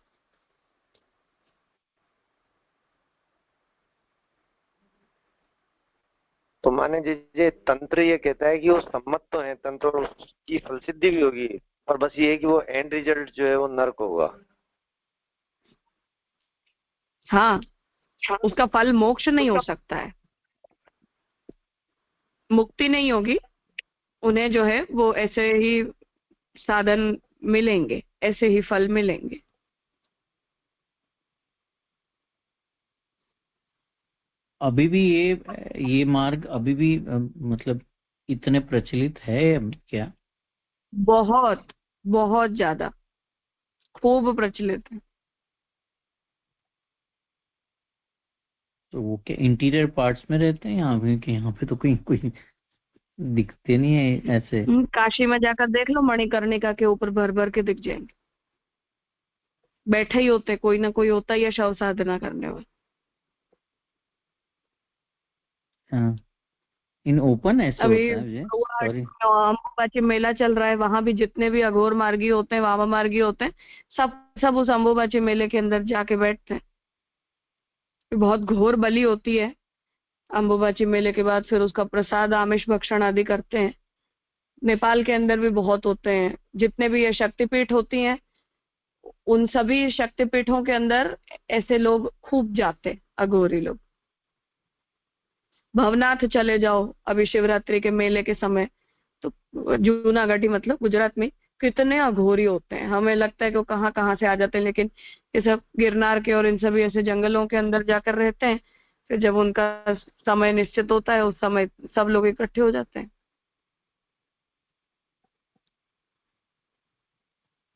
तो माने जैसे तंत्र ये कहता है कि वो सम्मत तो है तंत्र और उसकी फलसिद्धि भी होगी, और बस ये है कि वो एंड रिजल्ट जो है वो नर्क होगा। हाँ, उसका फल मोक्ष नहीं हो सकता है, मुक्ति नहीं होगी। उन्हें जो है वो ऐसे ही साधन मिलेंगे, ऐसे ही फल मिलेंगे। अभी भी ये मार्ग अभी भी मतलब इतने प्रचलित है क्या? बहुत बहुत ज्यादा, खूब प्रचलित है। तो वो क्या इंटीरियर पार्ट्स में रहते हैं यहाँ पे, कि यहाँ पे तो कोई कोई दिखते नहीं है ऐसे? काशी में जाकर देख लो, मणिकर्णिका के ऊपर भर भर के दिख जाएंगे, बैठे ही होते, कोई ना कोई होता ही है शव साधना करने वाला। हाँ, इन ओपन ऐसे अभी होता है मुझे, सॉरी। अम्बुबाची मेला चल रहा है, वहां भी जितने भी अघोर मार्गी होते हैं, वामा मार्गी होते हैं, सब उस अम्बुबाची मेले के अंदर जाके बैठते हैं। बहुत घोर बलि होती है अम्बुबाची मेले के बाद, फिर उसका प्रसाद आमिष भक्षण आदि करते हैं। नेपाल के अंदर भी बहुत होते हैं, जितने भी ये शक्तिपीठ होती हैं, उन सभी शक्तिपीठों के अंदर ऐसे लोग खूब जाते, अघोरी लोग। भवनाथ चले जाओ अभी शिवरात्रि के मेले के समय, तो जूनागढ़ी मतलब गुजरात में कितने अघोरी होते हैं। हमें लगता है कि वो कहाँ कहाँ से आ जाते हैं, लेकिन ये सब गिरनार के और इन सभी ऐसे जंगलों के अंदर जाकर रहते हैं। फिर जब उनका समय निश्चित होता है, उस समय सब लोग इकट्ठे हो जाते हैं।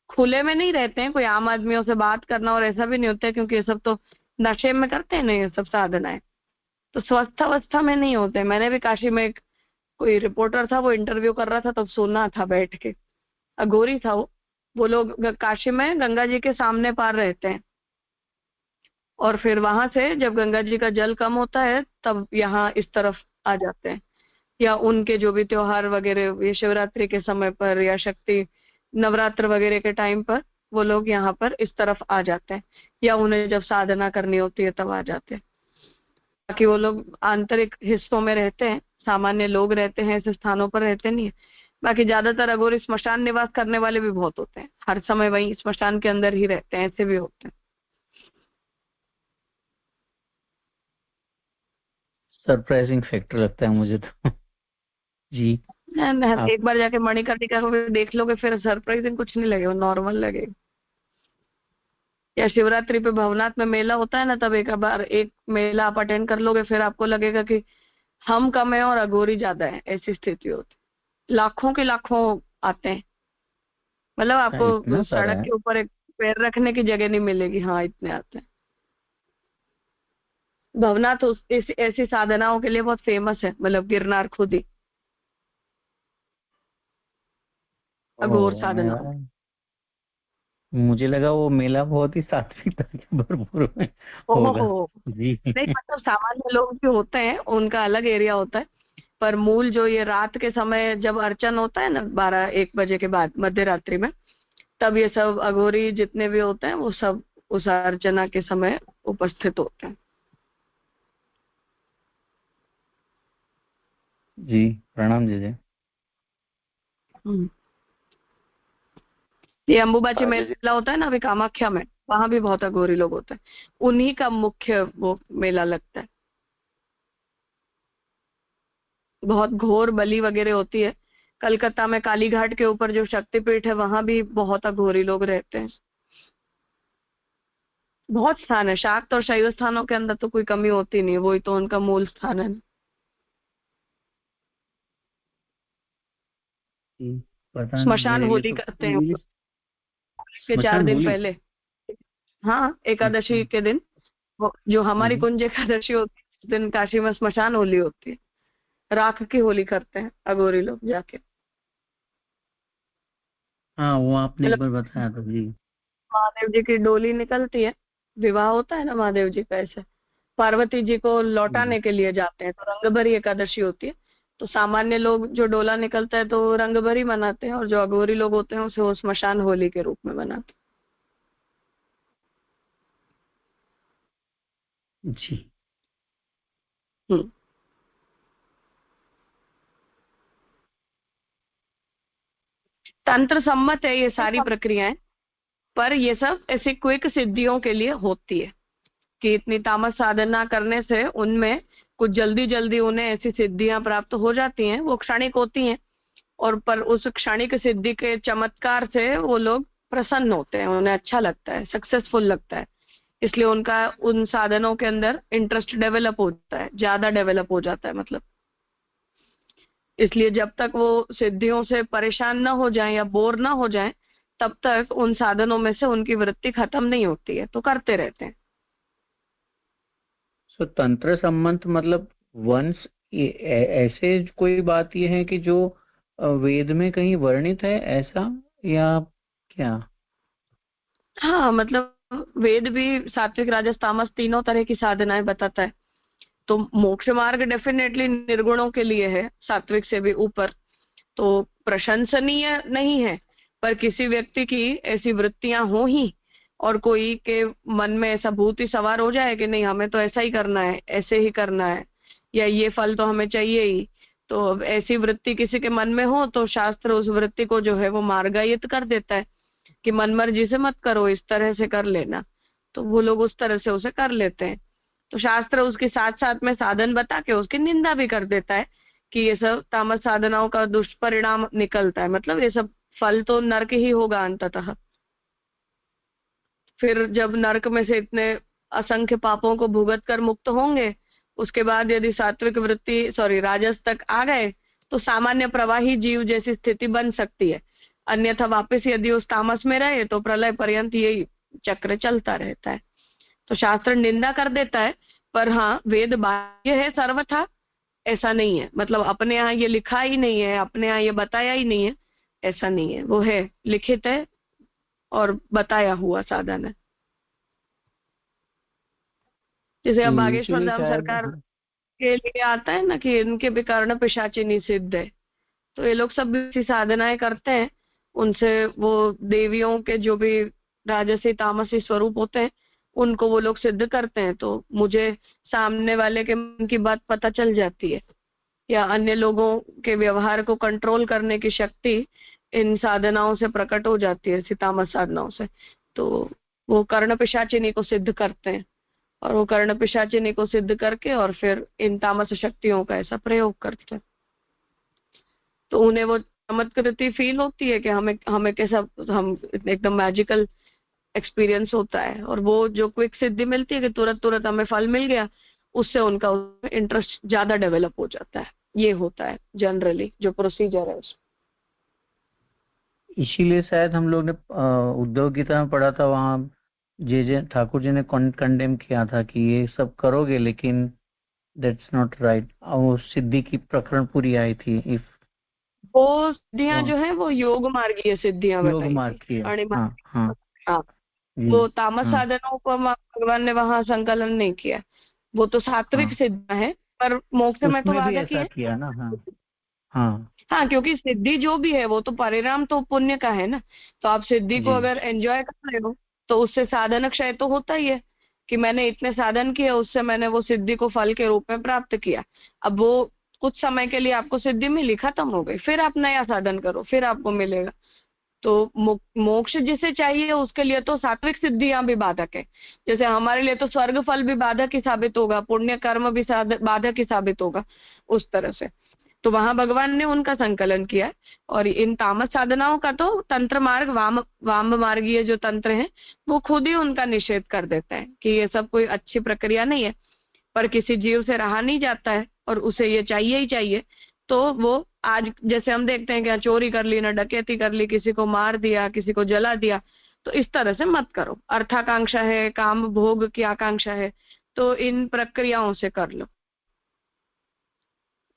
खुले में नहीं रहते हैं, कोई आम आदमियों से बात करना और ऐसा भी नहीं होता है, क्योंकि ये सब तो नशे में करते हैं ना, ये सब साधनाएं तो स्वस्थ अवस्था में नहीं होते। मैंने भी काशी में एक कोई रिपोर्टर था, वो इंटरव्यू कर रहा था, तब सुना था बैठ के। अघोरी था वो लोग काशी में गंगा जी के सामने पार रहते हैं, और फिर वहां से जब गंगा जी का जल कम होता है तब यहाँ इस तरफ आ जाते हैं। या उनके जो भी त्योहार वगैरह, ये शिवरात्रि के समय पर या शक्ति नवरात्र वगैरह के टाइम पर वो लोग यहाँ पर इस तरफ आ जाते हैं, या उन्हें जब साधना करनी होती है तब आ जाते हैं। बाकी वो लोग आंतरिक हिस्सों में रहते हैं, सामान्य लोग रहते हैं, ऐसे स्थानों पर रहते नहीं है। बाकी ज्यादातर अघोरी स्मशान निवास करने वाले भी बहुत होते हैं, हर समय वही स्मशान के अंदर ही रहते हैं, ऐसे भी होते हैं। सरप्राइजिंग फैक्टर लगता है मुझे तो। जी। आप एक बार जाके मणिकर्णिका को देख लोगे, फिर सरप्राइजिंग कुछ नहीं लगेगा, नॉर्मल लगेगा। या शिवरात्रि पे भवनाथ में मेला होता है ना, तब एक बार एक मेला आप अटेंड कर लोगे, फिर आपको लगेगा कि हम कम है और अघोरी ज्यादा है, ऐसी स्थिति होती। लाखों के लाखों आते हैं, मतलब इतना आपको सारा सड़क है? के ऊपर एक पैर रखने की जगह नहीं मिलेगी। हाँ, इतने आते हैं। भवनाथ ऐसी साधनाओं के लिए बहुत फेमस है, मतलब गिरनार खुद ही अघोर ओ साधनाओं। मुझे लगा वो मेला बहुत ही सात्विकता से भरपूर होगा। ओहो, जी। नहीं मतलब सामान्य लोग भी होते हैं, उनका अलग एरिया होता है। पर मूल जो ये रात के समय जब अर्चन होता है ना, 12-1 बजे के बाद मध्य रात्रि में, तब ये सब अघोरी जितने भी होते हैं वो सब उस अर्चना के समय उपस्थित होते हैं। जी, प्रणाम जी। ये अम्बुबाची हाँ जी। मेला होता है ना अभी कामाख्या में, वहां भी बहुत अघोरी लोग होते हैं, उन्हीं का मुख्य वो मेला लगता है। बहुत घोर बलि वगैरह होती है। कलकत्ता में काली घाट के ऊपर जो शक्तिपीठ है, वहां भी बहुत अघोरी लोग रहते हैं। बहुत स्थान है, शाक्त और शैव स्थानों के अंदर तो कोई कमी होती नहीं है, वही तो उनका मूल स्थान है। पता नहीं, स्मशान मेरे लिए होली तो करते हैं वो, के 4 स्मशान दिन होली। पहले। हाँ, एकादशी अच्छा। के दिन जो हमारी हम्म। कुंज एकादशी होती है, उस दिन काशी में स्मशान होली होती है। राख की होली करते हैं अघोरी लोग जाके। हाँ, वो आपने एक मतलब बार बताया था जी। महादेव जी की डोली निकलती है, विवाह होता है ना महादेव जी का, ऐसे पार्वती जी को जी। लौटाने के लिए जाते हैं, तो रंगभरी एकादशी होती है। तो सामान्य लोग जो डोला निकलता है तो रंगभरी मनाते हैं, और जो अघोरी लोग होते हैं उसे वो स्मशान होली के रूप में मनाते जी। हैं। तंत्र सम्मत है ये सारी प्रक्रियाएं, पर ये सब ऐसी क्विक सिद्धियों के लिए होती है कि इतनी तामस साधना करने से उनमें कुछ जल्दी जल्दी उन्हें ऐसी सिद्धियां प्राप्त हो जाती हैं, वो क्षणिक होती हैं। और पर उस क्षणिक सिद्धि के चमत्कार से वो लोग प्रसन्न होते हैं, उन्हें अच्छा लगता है, सक्सेसफुल लगता है, इसलिए उनका उन साधनों के अंदर इंटरेस्ट डेवलप होता है, ज्यादा डेवलप हो जाता है मतलब। इसलिए जब तक वो सिद्धियों से परेशान ना हो जाएं या बोर ना हो जाएं, तब तक उन साधनों में से उनकी वृत्ति खत्म नहीं होती है, तो करते रहते हैं। सो तंत्र संबंध मतलब वंश ऐसे कोई बात ये है कि जो वेद में कहीं वर्णित है ऐसा, या क्या? हाँ, मतलब वेद भी सात्विक राजस तामस तीनों तरह की साधनाएं बताता है। तो मोक्ष मार्ग डेफिनेटली निर्गुणों के लिए है, सात्विक से भी ऊपर, तो प्रशंसनीय नहीं है। पर किसी व्यक्ति की ऐसी वृत्तियां हो ही, और कोई के मन में ऐसा भूत ही सवार हो जाए कि नहीं हमें तो ऐसा ही करना है, ऐसे ही करना है, या ये फल तो हमें चाहिए ही, तो अब ऐसी वृत्ति किसी के मन में हो तो शास्त्र उस वृत्ति को जो है वो मार्गायित कर देता है कि मन मर्जी से मत करो, इस तरह से कर लेना। तो वो लोग उस तरह से उसे कर लेते हैं। तो शास्त्र उसके साथ साथ में साधन बता के उसकी निंदा भी कर देता है कि ये सब तामस साधनाओं का दुष्परिणाम निकलता है, मतलब ये सब फल तो नरक ही होगा अंततः। फिर जब नरक में से इतने असंख्य पापों को भुगत कर मुक्त होंगे, उसके बाद यदि सात्विक वृत्ति राजस तक आ गए तो सामान्य प्रवाही जीव जैसी स्थिति बन सकती है। अन्यथा वापस यदि उस तामस में रहे तो प्रलय पर्यंत यही चक्र चलता रहता है। तो शास्त्र निंदा कर देता है, पर हाँ वेद बाह्य है सर्वथा, ऐसा नहीं है। मतलब अपने यहाँ ये लिखा ही नहीं है, अपने यहाँ ये बताया ही नहीं है, ऐसा नहीं है, वो है, लिखित है और बताया हुआ साधन है। जैसे अब जी, बागेश्वर इसीलिए धाम शायद। सरकार के लिए आता है ना कि इनके भी कर्ण पिशाची निषिद्ध है, तो ये लोग सब भी ऐसी साधनाएं करते हैं, उनसे वो देवियों के जो भी राजसी तामसी स्वरूप होते हैं उनको वो लोग सिद्ध करते हैं। तो मुझे सामने वाले के मन की बात पता चल जाती है, या अन्य लोगों के व्यवहार को कंट्रोल करने की शक्ति इन साधनाओं से प्रकट हो जाती है, ऐसी तामस साधनाओं से। तो वो कर्ण पिशाचिनी को सिद्ध करते हैं, और वो कर्ण पिशाचिनी को सिद्ध करके और फिर इन तामस शक्तियों का ऐसा प्रयोग करते हैं। तो उन्हें वो चमत्कृति फील होती है कि हमें हमें कैसा, हम एकदम मैजिकल एक्सपीरियंस होता है, और वो जो क्विक सिद्धि मिलती है कि तुरंत तुरंत हमें फल मिल गया, उससे उनका इंटरेस्ट ज्यादा डेवलप हो जाता है। ये होता है जनरली जो प्रोसीजर है उसमें। इसीलिए शायद हम लोग ने उद्धव गीता में पढ़ा था, वहाँ जे ठाकुर जी ने कंडेम किया था कि ये सब करोगे लेकिन दैट्स नॉट राइट। वो सिद्धि की प्रकरण पूरी आई थी। इफ वो सिद्धियां जो है वो योग मार्गीय सिद्धियां योग बताई मार्ग थी, की है। अणिमा। हाँ हाँ हाँ, जी। वो तामस हाँ, साधनों को भगवान ने वहां संकलन नहीं किया, वो तो सात्विक हाँ, सिद्धियां है, पर मोक्ष में तो उसमें भी बाधक ही ऐसा है। किया ना। हाँ, हाँ हाँ, क्योंकि सिद्धि जो भी है वो तो परिणाम तो पुण्य का है ना। तो आप सिद्धि को जी। अगर एंजॉय कर रहे हो तो उससे साधन क्षय तो होता ही है, कि मैंने इतने साधन किए, उससे मैंने वो सिद्धि को फल के रूप में प्राप्त किया। अब वो कुछ समय के लिए आपको सिद्धि मिली, खत्म हो गई, फिर आप नया साधन करो, फिर आपको मिलेगा। तो मोक्ष जिसे चाहिए उसके लिए तो सात्विक सिद्धियां भी बाधक है। जैसे हमारे लिए तो स्वर्ग फल भी बाधक ही साबित होगा, पुण्य कर्म भी बाधक ही साबित होगा, उस तरह से। तो वहां भगवान ने उनका संकलन किया है। और इन तामस साधनाओं का तो तंत्र मार्ग, वाम मार्गीय जो तंत्र है वो खुद ही उनका निषेध कर देता है कि ये सब कोई अच्छी प्रक्रिया नहीं है। पर किसी जीव से रहा नहीं जाता है और उसे ये चाहिए ही चाहिए, तो वो आज जैसे हम देखते हैं कि चोरी कर ली ना, डकैती कर ली, किसी को मार दिया, किसी को जला दिया, तो इस तरह से मत करो। अर्थाकांक्षा है, काम भोग की आकांक्षा है, तो इन प्रक्रियाओं से कर लो।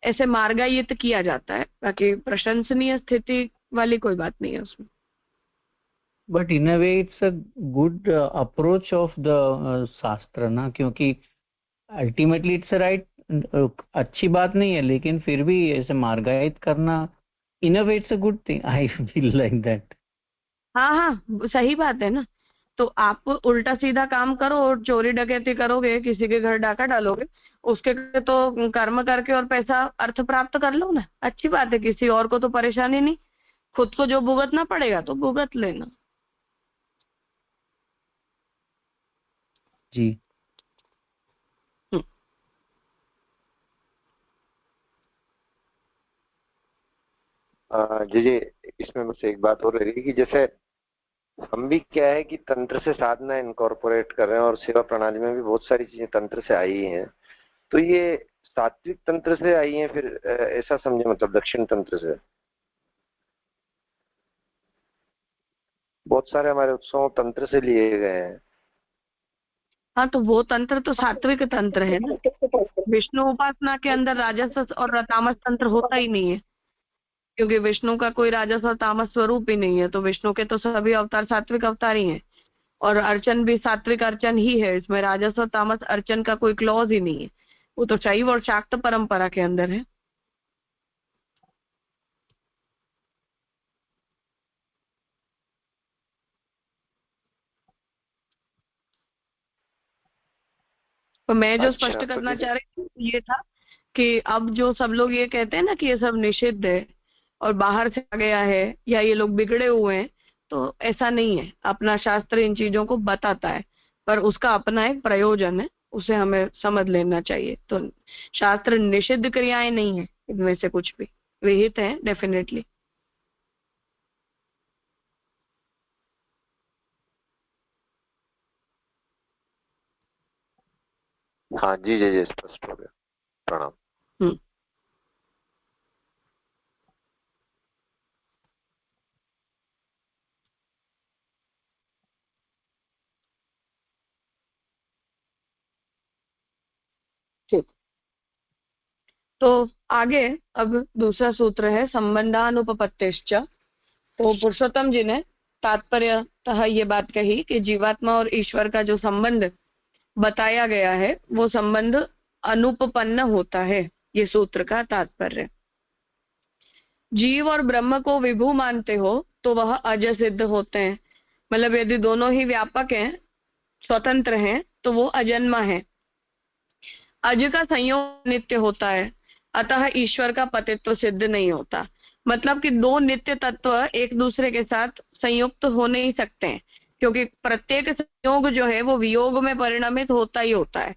ऐसे मार्गायित किया जाता है। बाकी प्रशंसनीय स्थिति वाली कोई बात नहीं है उसमें। But in a way it's a good approach of the शास्त्र ना, क्योंकि अल्टीमेटली इट्स राइट, अच्छी बात नहीं है, लेकिन फिर भी ऐसे मार्गायित करना in a way it's a good thing, I feel like that. हाँ हाँ, सही बात है ना। तो आप उल्टा सीधा काम करो और चोरी डकैती करोगे, किसी के घर डाका डालोगे, उसके तो कर्म करके और पैसा अर्थ प्राप्त कर लो ना, अच्छी बात है। किसी और को तो परेशानी नहीं, खुद को जो भुगतना पड़ेगा तो भुगत लेना। जी जी जी, इसमें बस एक बात और रहेगी कि जैसे हम भी क्या है कि तंत्र से साधना इनकॉर्पोरेट कर रहे हैं और सेवा प्रणाली में भी बहुत सारी चीजें तंत्र से आई हैं, तो ये सात्विक तंत्र से आई हैं फिर ऐसा समझे, मतलब दक्षिण तंत्र से। बहुत सारे हमारे उत्सव तंत्र से लिए गए हैं। हाँ, तो वो तंत्र तो सात्विक तंत्र है ना। विष्णु उपासना के अंदर राजस और तामस तंत्र होता ही नहीं है, क्योंकि विष्णु का कोई राजस और तामस स्वरूप ही नहीं है। तो विष्णु के तो सभी अवतार सात्विक अवतार ही हैं, और अर्चन भी सात्विक अर्चन ही है। इसमें राजस और तामस अर्चन का कोई क्लॉज ही नहीं है, वो तो शैव और शाक्त परंपरा के अंदर है। तो मैं जो अच्छा, स्पष्ट तो करना जैसे चाह रही थी ये था कि अब जो सब लोग ये कहते हैं ना कि ये सब निषिद्ध है और बाहर से आ गया है या ये लोग बिगड़े हुए हैं, तो ऐसा नहीं है। अपना शास्त्र इन चीजों को बताता है, पर उसका अपना एक प्रयोजन है, उसे हमें समझ लेना चाहिए। तो शास्त्र निषिद्ध क्रियाएं नहीं है, इनमें से कुछ भी विहित है डेफिनेटली। हाँ जी जी जी, स्पष्ट हो गया। प्रणाम। हम्म। ठीक, तो आगे अब दूसरा सूत्र है संबंधानुपपत्तिश्च। तो पुरुषोत्तम जी ने तात्पर्यतः ये बात कही कि जीवात्मा और ईश्वर का जो संबंध बताया गया है वो संबंध अनुपपन्न होता है। ये सूत्र का तात्पर्य। जीव और ब्रह्म को विभु मानते हो तो वह अज सिद्ध होते हैं। मतलब यदि दोनों ही व्यापक हैं, स्वतंत्र हैं, तो वो अजन्मा है। अज का संयोग नित्य होता है, अतः ईश्वर का पतित्व सिद्ध नहीं होता। मतलब कि दो नित्य तत्व एक दूसरे के साथ संयुक्त हो नहीं सकते हैं, क्योंकि प्रत्येक संयोग जो है वो वियोग में परिणमित होता ही होता है।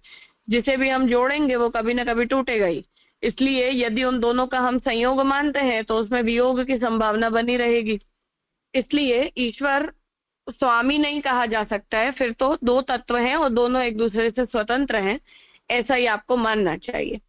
जिसे भी हम जोड़ेंगे वो कभी ना कभी टूटेगा ही। इसलिए यदि उन दोनों का हम संयोग मानते हैं तो उसमें वियोग की संभावना बनी रहेगी। इसलिए ईश्वर स्वामी नहीं कहा जा सकता है, फिर तो दो तत्व हैं और दोनों एक दूसरे से स्वतंत्र हैं, ऐसा ही आपको मानना चाहिए।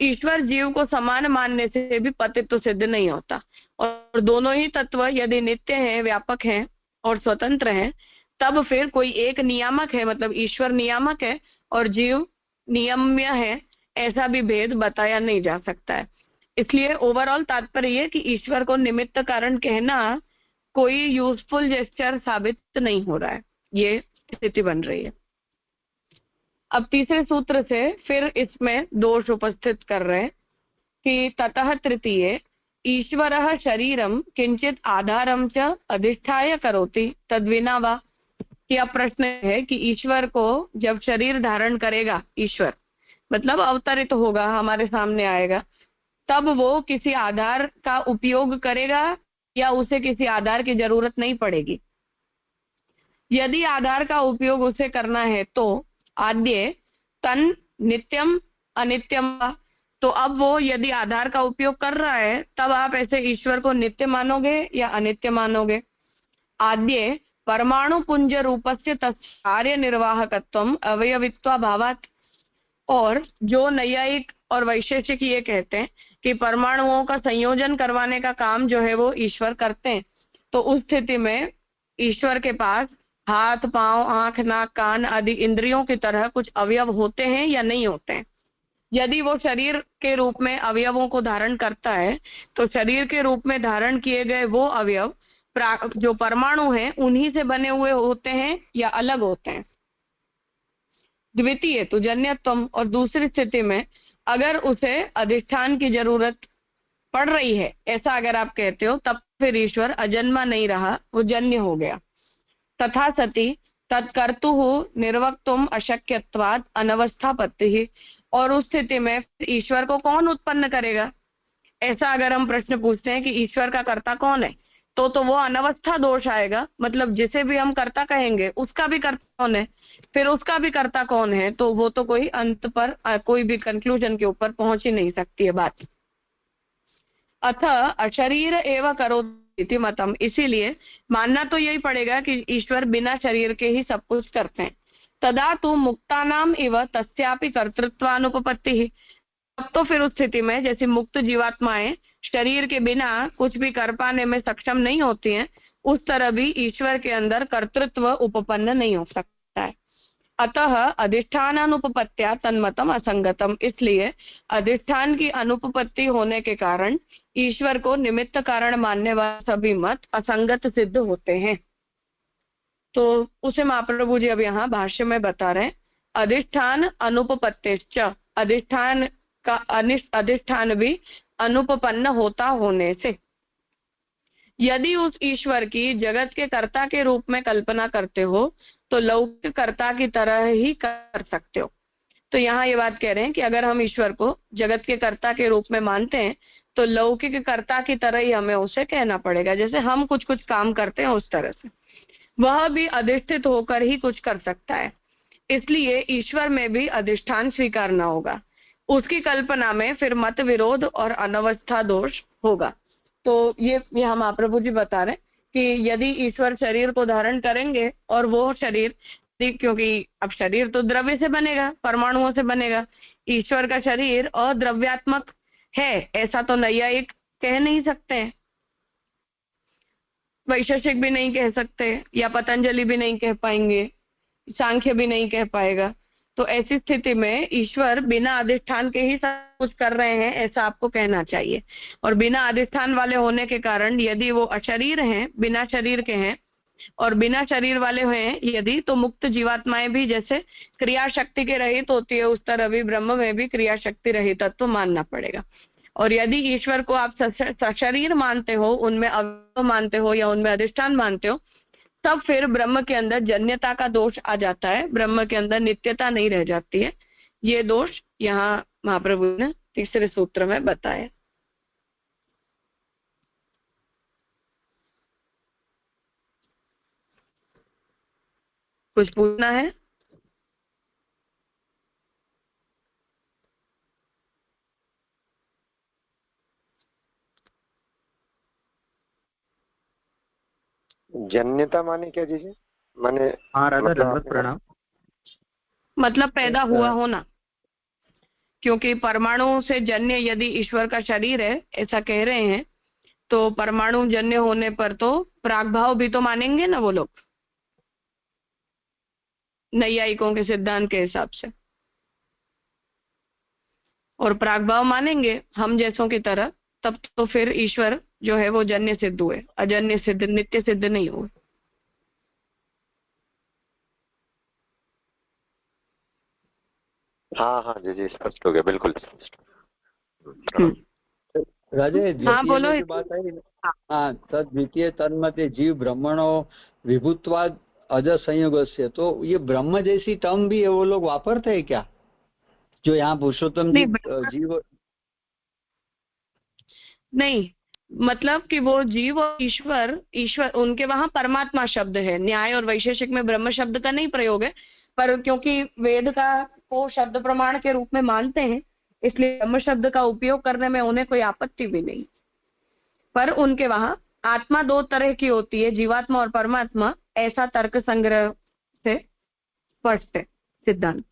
ईश्वर जीव को समान मानने से भी पतित्व सिद्ध नहीं होता, और दोनों ही तत्व यदि नित्य हैं, व्यापक हैं और स्वतंत्र हैं, तब फिर कोई एक नियामक है, मतलब ईश्वर नियामक है और जीव नियम्य है, ऐसा भी भेद बताया नहीं जा सकता है। इसलिए ओवरऑल तात्पर्य ये कि ईश्वर को निमित्त कारण कहना कोई यूजफुल जेस्चर साबित नहीं हो रहा है, ये स्थिति बन रही है। अब तीसरे सूत्र से फिर इसमें दोष उपस्थित कर रहे हैं कि ततः तृतीये ईश्वरः शरीरम किंचित आधारम च अधिष्ठाय करोति तद्विना वा। कि अब प्रश्न है कि ईश्वर को जब शरीर धारण करेगा, ईश्वर मतलब अवतरित होगा, हमारे सामने आएगा, तब वो किसी आधार का उपयोग करेगा या उसे किसी आधार की जरूरत नहीं पड़ेगी। यदि आधार का उपयोग उसे करना है तो आद्य तन नित्यम अनित्यम। तो अब वो यदि आधार का उपयोग कर रहा है तब आप ऐसे ईश्वर को नित्य मानोगे या अनित्य मानोगे। आद्य परमाणु पुंज रूपस्य कार्य निर्वाहकत्वम अवयवित्वा भावात्। और जो नैयायिक और वैशेषिक ये कहते हैं कि परमाणुओं का संयोजन करवाने का काम जो है वो ईश्वर करते हैं, तो उस स्थिति में ईश्वर के पास हाथ, पांव, आंख, नाक, कान आदि इंद्रियों की तरह कुछ अवयव होते हैं या नहीं होते हैं। यदि वो शरीर के रूप में अवयवों को धारण करता है तो शरीर के रूप में धारण किए गए वो अवयव जो परमाणु हैं उन्हीं से बने हुए होते हैं या अलग होते हैं। द्वितीय तो जन्यत्वम, और दूसरी स्थिति में अगर उसे अधिष्ठान की जरूरत पड़ रही है, ऐसा अगर आप कहते हो, तब फिर ईश्वर अजन्मा नहीं रहा, वो जन्य हो गया। तथा सति तत्कर्तुः निर्वक्तुम अशक्यत्वात् अनवस्थापत्तिः, और उस स्थिति में ईश्वर को कौन उत्पन्न करेगा, ऐसा अगर हम प्रश्न पूछते हैं कि ईश्वर का कर्ता कौन है, तो वो अनवस्था दोष आएगा। मतलब जिसे भी हम कर्ता कहेंगे उसका भी कर्ता कौन है, फिर उसका भी कर्ता कौन है, तो वो तो कोई अंत पर कोई भी कंक्लूजन के ऊपर पहुंच ही नहीं सकती है बात। अथ अशरीर एव करोति मतम, इसीलिए मानना तो यही पड़ेगा कि ईश्वर बिना शरीर के ही सब कुछ करते हैं। तदा तो मुक्तानाम इव तस्यापि कर्तृत्वानुपपत्ति, अब तो फिर उस स्थिति में जैसे मुक्त जीवात्माएं शरीर के बिना कुछ भी कर पाने में सक्षम नहीं होती हैं, उस तरह भी ईश्वर के अंदर कर्तृत्व उपपन्न नहीं हो सकता है। अतः अधिष्ठानानुपपत्त्या तन्मतम असंगतम, इसलिए अधिष्ठान की अनुपपत्ति होने के कारण ईश्वर को निमित्त कारण मानने वाले सभी मत असंगत सिद्ध होते हैं। तो उसे महाप्रभु जी अब यहाँ भाष्य में बता रहे हैं, अधिष्ठान अनुपपत्तिश्च, अधिष्ठान का अधिष्ठान भी अनुपपन्न होता होने से यदि उस ईश्वर की जगत के कर्ता के रूप में कल्पना करते हो तो लौकिक कर्ता की तरह ही कर सकते हो। तो यहाँ ये बात कह रहे हैं कि अगर हम ईश्वर को जगत के कर्ता के रूप में मानते हैं तो लौकिक कर्ता की तरह ही हमें उसे कहना पड़ेगा, जैसे हम कुछ कुछ काम करते हैं उस तरह से वह भी अधिष्ठित होकर ही कुछ कर सकता है। इसलिए ईश्वर में भी अधिष्ठान स्वीकारना होगा, उसकी कल्पना में फिर मत विरोध और अनवस्था दोष होगा। तो ये यहाँ महाप्रभु जी बता रहे कि यदि ईश्वर शरीर को धारण करेंगे और वो शरीर, क्योंकि अब शरीर तो द्रव्य से बनेगा, परमाणुओं से बनेगा, ईश्वर का शरीर अद्रव्यात्मक है ऐसा तो नैयायिक कह नहीं सकते हैं, वैशेषिक भी नहीं कह सकते, या पतंजलि भी नहीं कह पाएंगे, सांख्य भी नहीं कह पाएगा। तो ऐसी स्थिति में ईश्वर बिना अधिष्ठान के ही सब कुछ कर रहे हैं ऐसा आपको कहना चाहिए। और बिना अधिष्ठान वाले होने के कारण यदि वो अशरीर हैं, बिना शरीर के हैं और बिना शरीर वाले हैं यदि, तो मुक्त जीवात्माएं भी जैसे क्रिया शक्ति के रहित होती है उस तरह भी ब्रह्म में भी क्रिया शक्ति रहित तत्व मानना पड़ेगा। और यदि ईश्वर को आप सशरीर मानते हो, उनमें अवयव मानते हो या उनमें अधिष्ठान मानते हो, तब फिर ब्रह्म के अंदर जन्यता का दोष आ जाता है, ब्रह्म के अंदर नित्यता नहीं रह जाती है। ये दोष यहाँ महाप्रभु ने तीसरे सूत्र में बताया। कुछ पूछना है? जन्यता माने क्या जी? माने हाँ राधा, दंडवत प्रणाम। मतलब पैदा हुआ होना, क्योंकि परमाणु से जन्य यदि ईश्वर का शरीर है ऐसा कह रहे हैं, तो परमाणु जन्य होने पर तो प्रागभाव भी तो मानेंगे ना वो लोग, नैयायिकों के सिद्धांत के हिसाब से। और प्रागभाव मानेंगे हम जैसों की तरह, तब तो फिर ईश्वर जो है वो जन्य सिद्ध हुए, अजन्य सिद्ध, नित्य सिद्ध नहीं हुए। हाँ हाँ जी स्पष्ट हो गया, बिल्कुल स्पष्ट। राजे हाँ बोलो। जो बात आई, हाँ तद द्वितीय तन्मते जीव ब्रह्मणो विभुत्वाद अज संयोगस्य, तो ये ब्रह्म जैसी टर्म भी है वो लोग वापरते हैं क्या, जो यहाँ पुरुषोत्तम जी जीव? नहीं, मतलब कि वो जीव और ईश्वर उनके वहां परमात्मा शब्द है। न्याय और वैशेषिक में ब्रह्म शब्द का नहीं प्रयोग है, पर क्योंकि वेद का को शब्द प्रमाण के रूप में मानते हैं इसलिए ब्रह्म शब्द का उपयोग करने में उन्हें कोई आपत्ति भी नहीं। पर उनके वहां आत्मा दो तरह की होती है, जीवात्मा और परमात्मा, ऐसा तर्क संग्रह से स्पष्ट है सिद्धांत।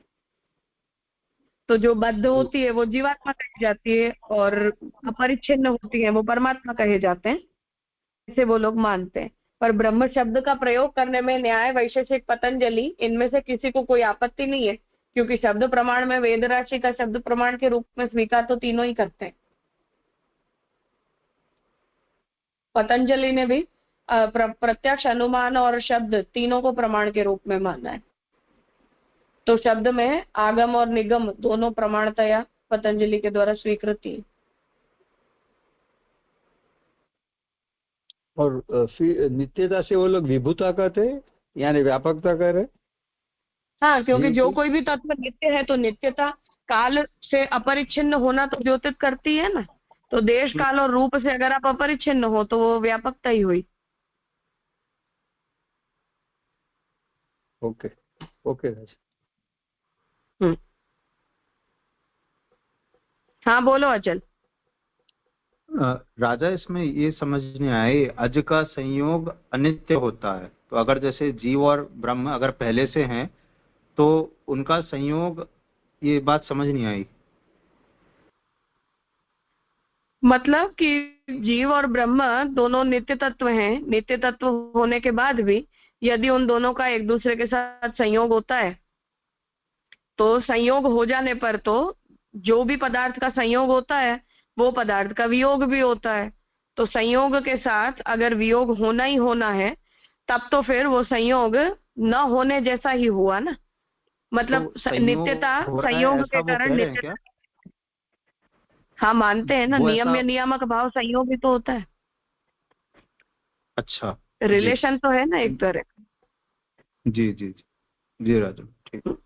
तो जो बद्ध होती है वो जीवात्मा कही जाती है और अपरिच्छिन्न होती है वो परमात्मा कहे जाते हैं, ऐसे वो लोग मानते हैं। पर ब्रह्म शब्द का प्रयोग करने में न्याय, वैशेषिक, पतंजलि, इनमें से किसी को कोई आपत्ति नहीं है क्योंकि शब्द प्रमाण में वेद राशि का शब्द प्रमाण के रूप में स्वीकार तो तीनों ही करते हैं। पतंजलि ने भी प्रत्यक्ष, अनुमान और शब्द तीनों को प्रमाण के रूप में माना है। तो शब्द में आगम और निगम दोनों प्रमाणतया पतंजलि के द्वारा स्वीकृति है। और फिर नित्यता से वो लोग विभुता कहते हैं, यानी व्यापकता कह रहे। हाँ, क्योंकि जो कोई भी तत्व नित्य है तो नित्यता काल से अपरिच्छिन्न होना तो द्योतित करती है ना। तो देश काल और रूप से अगर आप अपरिच्छिन्न हो तो वो व्यापकता ही हुई। Okay okay. हाँ बोलो अचल। राजा, इसमें ये समझने आए अज का संयोग अनित्य होता है, तो अगर जैसे जीव और ब्रह्म अगर पहले से हैं तो उनका संयोग, ये बात समझ नहीं आई। मतलब कि जीव और ब्रह्म दोनों नित्य तत्व हैं। नित्य तत्व होने के बाद भी यदि उन दोनों का एक दूसरे के साथ संयोग होता है तो संयोग हो जाने पर तो जो भी पदार्थ का संयोग होता है वो पदार्थ का वियोग भी होता है। तो संयोग के साथ अगर वियोग होना ही होना है तब तो फिर वो संयोग न होने जैसा ही हुआ ना। मतलब तो संयोग नित्यता हो रहा है, संयोग ऐसा के वो कारण कह रहे हैं नित्यता। क्या? हाँ मानते हैं ना, वो नियम ऐसा, में नियामक भाव संयोग ही तो होता है। अच्छा जी रिलेशन तो है ना एक तरह का। जी जी जी जी राजा, ठीक।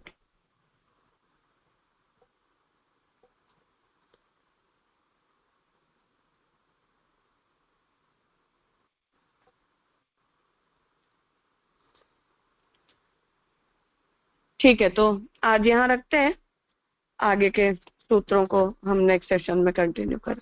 ठीक है, तो आज यहाँ रखते हैं। आगे के सूत्रों को हम नेक्स्ट सेशन में कंटिन्यू करें।